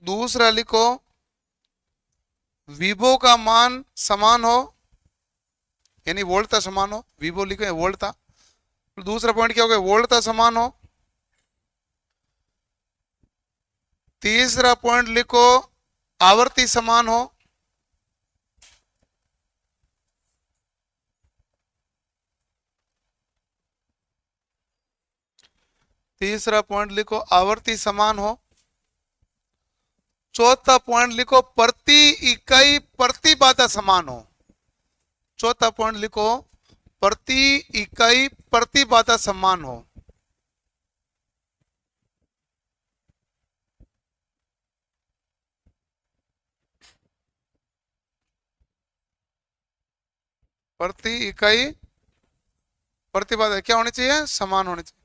दूसरा लिखो विभो का मान समान हो, यानी वोल्टता समान हो, विभो लिखो वोल्टता। दूसरा पॉइंट क्या हो गया, वोल्टता समान हो। तीसरा पॉइंट लिखो आवर्ती समान हो। तीसरा पॉइंट लिखो आवर्ती समान हो। चौथा पॉइंट लिखो प्रति इकाई प्रतिबाधा समान हो। चौथा पॉइंट लिखो प्रति इकाई प्रतिबाधा समान हो। प्रति इकाई प्रतिबाधा क्या होनी चाहिए, समान होनी चाहिए।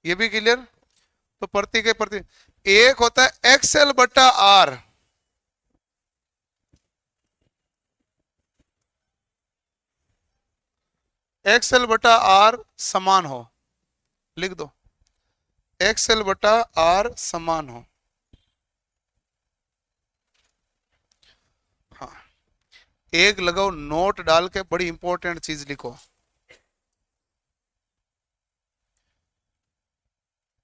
ये भी क्लियर। तो प्रति के प्रति एक होता है एक्सएल बटा आर, एक्सएल बटा आर समान हो, लिख दो एक्सएल बटा आर समान हो। हाँ, एक लगाओ नोट डाल के, बड़ी इंपॉर्टेंट चीज लिखो,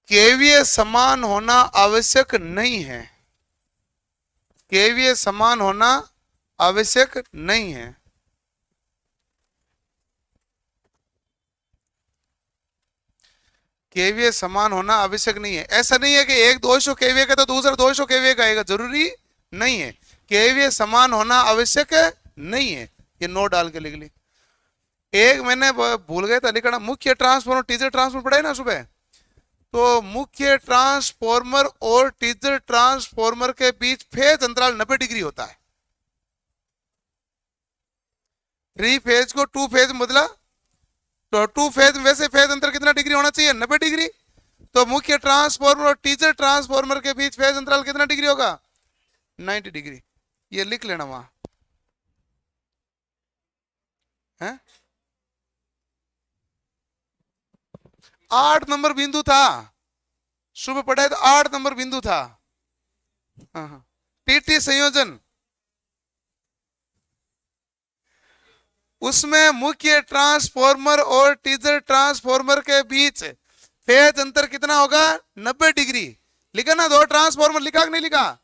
केवीए समान होना आवश्यक नहीं है, केवीए समान होना आवश्यक नहीं है। केवीए समान होना आवश्यक नहीं है। ऐसा नहीं है कि एक 200 केवीए का तो दूसरा 200 केवीए का आएगा, जरूरी नहीं है केवीए समान होना आवश्यक है नहीं है, ये नो डाल के लिख ली। एक मैंने भूल गया था लिखना, मुख्य ट्रांसफॉर्मर टीजर ट्रांसफॉर्मर पढ़ा है ना सुबह, तो मुख्य ट्रांसफॉर्मर और टीजर ट्रांसफॉर्मर के बीच फेज अंतराल 90 डिग्री होता है। थ्री फेज को टू फेज में बदला, तो टू फेज में वैसे फेज अंतर कितना डिग्री होना चाहिए, 90 डिग्री। तो मुख्य ट्रांसफॉर्मर और टीजर ट्रांसफॉर्मर के बीच फेज अंतराल कितना डिग्री होगा, 90 डिग्री। ये लिख लेना वहां है। 8 नंबर बिंदु था, सुबह पढ़ा है तो 8 नंबर बिंदु था। हाँ हाँ, टीटी संयोजन, उसमें मुख्य ट्रांसफॉर्मर और टीजर ट्रांसफॉर्मर के बीच फेज अंतर कितना होगा, 90 डिग्री। लिखा ना, दो ट्रांसफॉर्मर लिखा कि नहीं लिखा,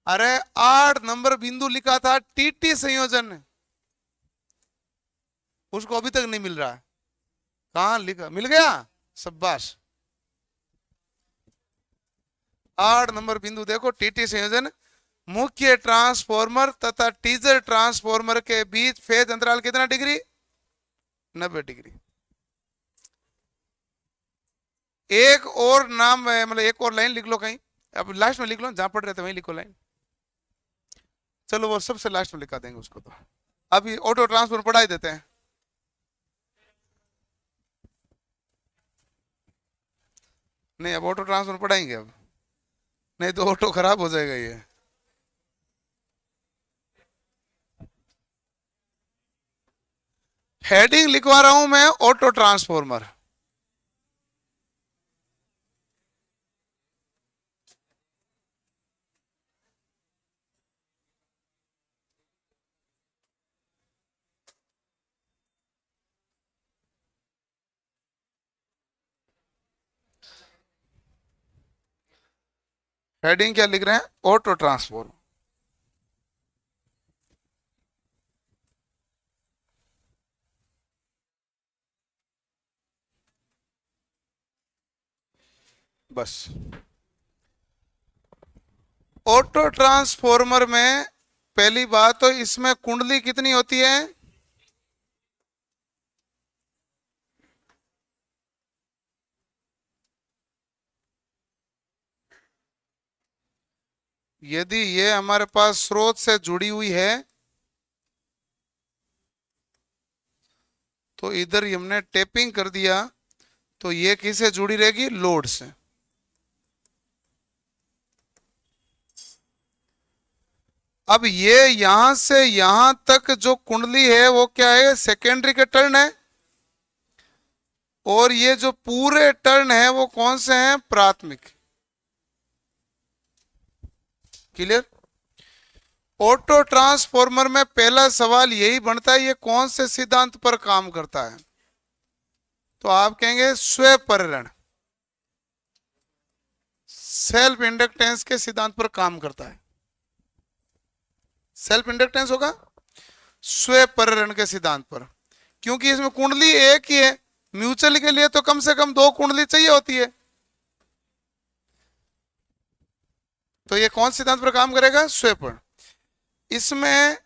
अरे 8 नंबर बिंदु लिखा था टीटी संयोजन, उसको अभी तक नहीं मिल रहा है। कहां लिखा, मिल गया, शाबाश। 8 नंबर बिंदु देखो, टीटी संयोजन, मुख्य ट्रांसफॉर्मर तथा टीजर ट्रांसफॉर्मर के बीच फेज अंतराल कितना डिग्री, 90 डिग्री। एक और नाम मतलब एक और लाइन लिख लो कहीं, अब लास्ट में लिख लो, जहां पढ़ रहे थे वहीं लिखो लाइन। चलो वो सबसे लास्ट में लिखा देंगे उसको, तो अभी ऑटो ट्रांसफर पढ़ा ही देते हैं। नहीं अब ऑटो ट्रांसफर पढ़ाएंगे अब, नहीं तो ऑटो खराब हो जाएगा ये। हेडिंग लिखवा रहा हूं मैं, ऑटो ट्रांसफॉर्मर। हेडिंग क्या लिख रहे हैं, ऑटो ट्रांसफॉर्मर। बस ऑटो ट्रांसफॉर्मर में पहली बात तो इसमें कुंडली कितनी होती है, यदि ये हमारे पास स्रोत से जुड़ी हुई है तो इधर हमने टेपिंग कर दिया, तो ये किससे जुड़ी रहेगी, लोड से। अब ये यहां से यहां तक जो कुंडली है वो क्या है, सेकेंडरी के टर्न है, और ये जो पूरे टर्न है वो कौन से हैं, प्राथमिक। क्लियर। ऑटो ट्रांसफॉर्मर में पहला सवाल यही बनता है, ये कौन से सिद्धांत पर काम करता है, तो आप कहेंगे स्वपरिरण, सेल्फ इंडक्टेंस के सिद्धांत पर काम करता है। सेल्फ इंडक्टेंस होगा स्वपरिरण के सिद्धांत पर, क्योंकि इसमें कुंडली एक ही है, म्यूचुअल के लिए तो कम से कम दो कुंडली चाहिए होती है। तो ये कौन सिद्धांत पर काम करेगा, स्वपरिण। इसमें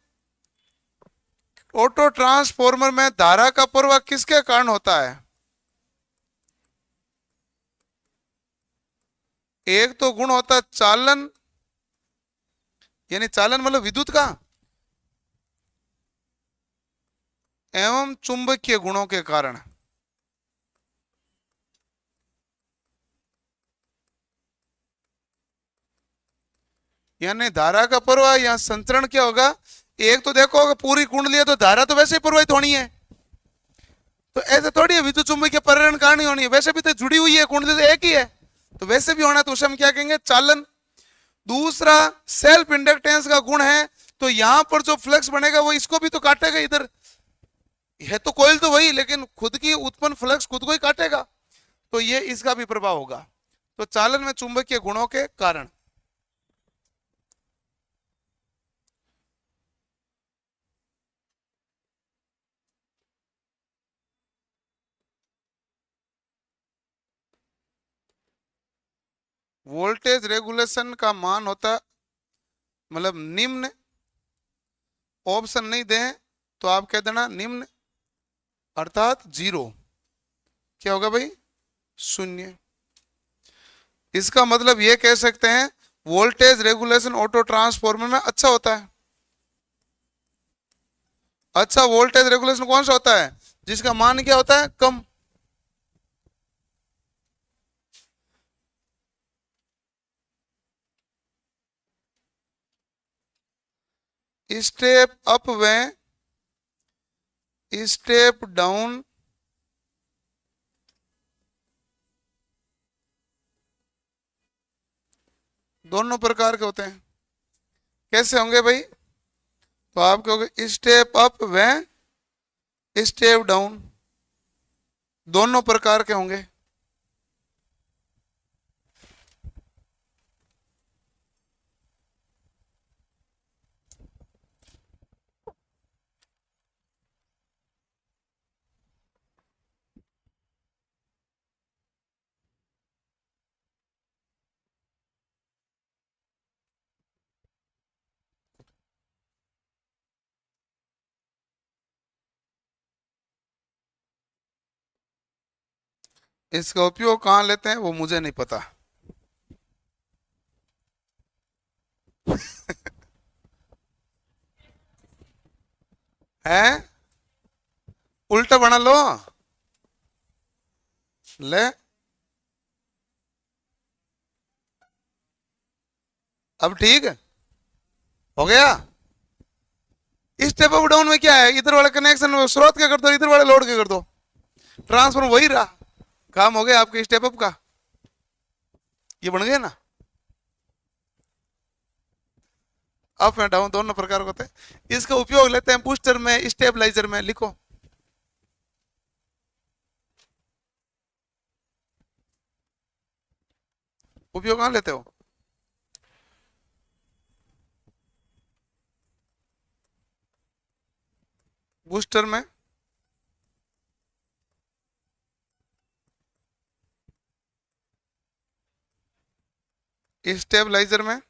ऑटो ट्रांसफॉर्मर में धारा का प्रवाह किसके कारण होता है, एक तो गुण होता है चालन, यानी चालन मतलब विद्युत का, एवं चुंबकीय गुणों के कारण। यानी धारा का प्रवाह या संचरण क्या होगा, एक तो देखो अगर पूरी कुंडली है तो धारा तो वैसे ही प्रवाहित होनी है, तो ऐसे थोड़ी है विद्युत चुंबकीय परिवहन कारण होनी है, वैसे भी तो जुड़ी हुई है कुंडली, तो एक ही है, तो वैसे भी होना, तो उसे हम क्या कहेंगे, चालन। दूसरा सेल्फ इंडक्टेंस का गुण है, तो यहां पर जो फ्लक्स बनेगा वो इसको भी तो काटेगा, इधर है तो कोयल तो वही, लेकिन खुद की उत्पन्न फ्लक्स खुद को ही काटेगा, तो ये इसका भी प्रभाव होगा। तो चालन में चुंबकीय गुणों के कारण। वोल्टेज रेगुलेशन का मान होता है मतलब निम्न, ऑप्शन नहीं दे तो आप कह देना निम्न, अर्थात 0। क्या होगा भाई? 0। इसका मतलब ये कह सकते हैं वोल्टेज रेगुलेशन ऑटो ट्रांसफॉर्मर में अच्छा होता है। अच्छा वोल्टेज रेगुलेशन कौन सा होता है? जिसका मान क्या होता है? कम। स्टेप अप व स्टेप डाउन दोनों प्रकार के होते हैं। कैसे होंगे भाई? तो आप कहोगे स्टेप अप व स्टेप डाउन दोनों प्रकार के होंगे। इसका उपयोग कहाँ लेते हैं वो मुझे नहीं पता। है उल्टा बना लो। ले अब ठीक हो गया। स्टेप अप डाउन में क्या है? इधर वाला कनेक्शन स्रोत क्या कर दो, इधर वाले लोड क्या कर दो, ट्रांसफर वही रहा। काम हो गया आपके स्टेप अप का। ये बन गया ना। अप एंड डाउन दोनों प्रकार के होते हैं। इसका उपयोग लेते हैं बूस्टर में, स्टेबलाइजर में। लिखो उपयोग कहां लेते हो? बूस्टर में, स्टेबलाइजर में,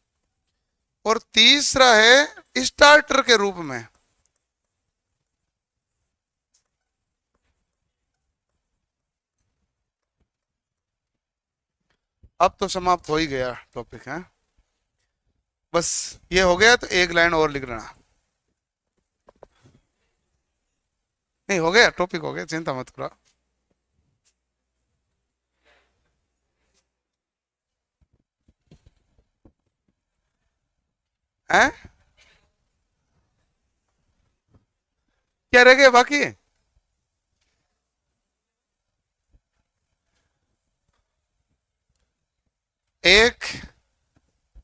और तीसरा है स्टार्टर के रूप में। अब तो समाप्त हो ही गया टॉपिक है। बस ये हो गया तो एक लाइन और लिख लेना। नहीं हो गया, टॉपिक हो गया, चिंता मत करो। हैं? क्या रह गया बाकी? एक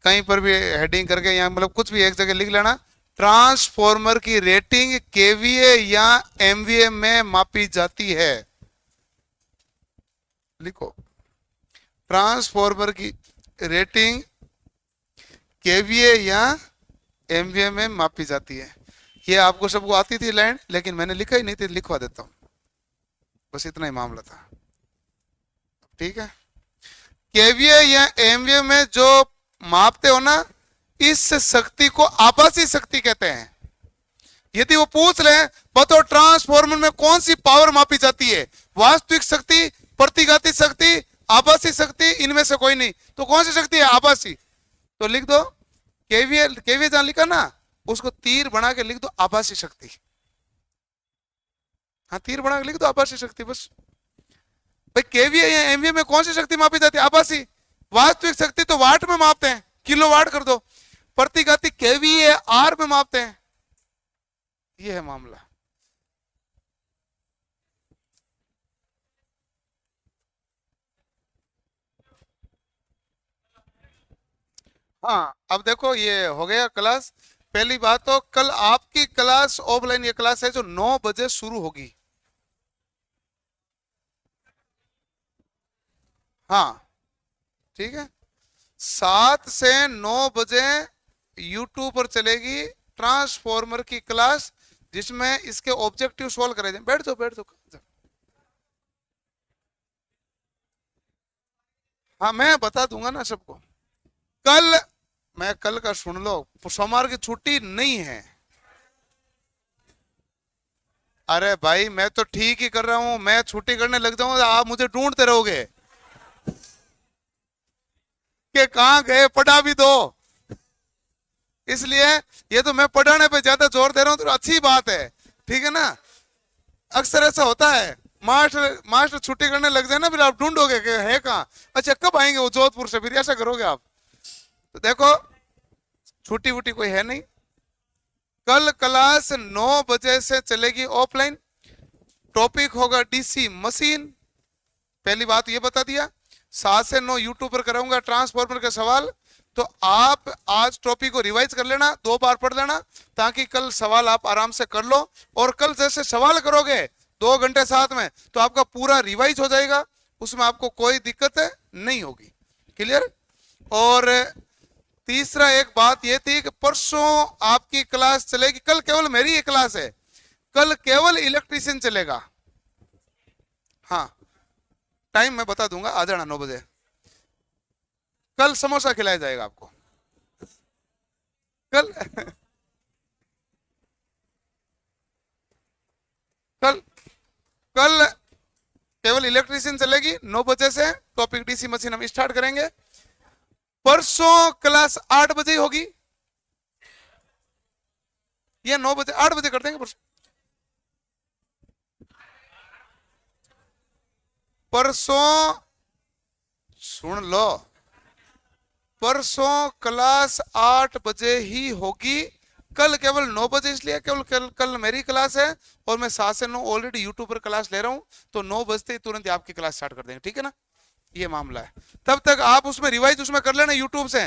कहीं पर भी हेडिंग करके यहाँ मतलब कुछ भी एक जगह लिख लेना। ट्रांसफॉर्मर की रेटिंग केवीए या एमवीए में मापी जाती है। लिखो ट्रांसफॉर्मर की रेटिंग केवीए या एमवीए में मापी जाती है। ये आपको सबको आती थी लाइन, लेकिन मैंने लिखा ही नहीं थी, लिखवा देता हूं। बस इतना ही मामला था। ठीक है। केवीए या एमवीए में जो मापते हो ना, इस शक्ति को आभासी शक्ति कहते हैं। यदि वो पूछ ले बताओ ट्रांसफॉर्मर में कौन सी पावर मापी जाती है, वास्तविक शक्ति, प्रतिघाती शक्ति, आभासी शक्ति, इनमें से कोई नहीं, तो कौन सी शक्ति है? आभासी। तो लिख दो केवीए, केवीए जहां लिखा ना उसको तीर बना के लिख दो आभासी शक्ति। हाँ तीर बना के लिख दो आभासी शक्ति बस। भाई केवीए या एमवीए में कौन सी शक्ति मापी जाती है? आभासी। वास्तविक शक्ति तो वाट में मापते हैं, किलो वाट कर दो। प्रतिघाती केवीए आर में मापते हैं। ये है मामला। हाँ अब देखो ये हो गया क्लास। पहली बात तो कल आपकी क्लास ऑफलाइन ये क्लास है जो 9 बजे शुरू होगी। हाँ ठीक है। 7 से 9 बजे यूट्यूब पर चलेगी ट्रांसफॉर्मर की क्लास, जिसमें इसके ऑब्जेक्टिव सोल्व करे जाए। बैठ जाओ बैठ जाओ। हाँ मैं बता दूंगा ना सबको। कल मैं कल का सुन लो, सोमवार की छुट्टी नहीं है। अरे भाई मैं तो ठीक ही कर रहा हूं, मैं छुट्टी करने लग जाऊंगा तो आप मुझे ढूंढते रहोगे कि कहाँ गए, पढ़ा भी दो। इसलिए ये तो मैं पढ़ाने पे ज्यादा जोर दे रहा हूं तो अच्छी बात है, ठीक है ना। अक्सर ऐसा होता है, मास्टर मास्टर छुट्टी करने लग जाए ना, फिर आप ढूंढोगे कि है कहाँ, अच्छा कब आएंगे वो जोधपुर से, फिर ऐसा करोगे आप। तो देखो छुट्टी वुट्टी कोई है नहीं। कल क्लास 9 बजे से चलेगी ऑफलाइन। टॉपिक होगा डीसी मशीन। पहली बात ये बता दिया। 7 से 9 यूट्यूब पर कराऊंगा ट्रांसफॉर्मर के सवाल। तो आप आज टॉपिक को रिवाइज कर लेना, 2 बार पढ़ लेना, ताकि कल सवाल आप आराम से कर लो। और कल जैसे सवाल करोगे 2 घंटे साथ में, तो आपका पूरा रिवाइज हो जाएगा, उसमें आपको कोई दिक्कत नहीं होगी। क्लियर। और तीसरा एक बात ये थी कि परसों आपकी क्लास चलेगी, कल केवल मेरी ही क्लास है, कल केवल इलेक्ट्रीशियन चलेगा। हाँ टाइम मैं बता दूंगा, आ जाना 9 बजे। कल समोसा खिलाया जाएगा आपको कल कल कल केवल इलेक्ट्रीशियन चलेगी 9 बजे से। टॉपिक डीसी मशीन हम स्टार्ट करेंगे। परसों क्लास 8 बजे ही होगी, ये 9 बजे 8 बजे कर देंगे परसों। परसों सुन लो, परसों क्लास 8 बजे ही होगी, कल केवल 9 बजे। इसलिए केवल कल मेरी क्लास है, और मैं 7 से 9 ऑलरेडी यूट्यूब पर क्लास ले रहा हूं, तो 9 बजते ही तुरंत आपकी क्लास स्टार्ट कर देंगे, ठीक है ना। ये मामला है। तब तक आप उसमें रिवाइज उसमें कर लेना यूट्यूब से।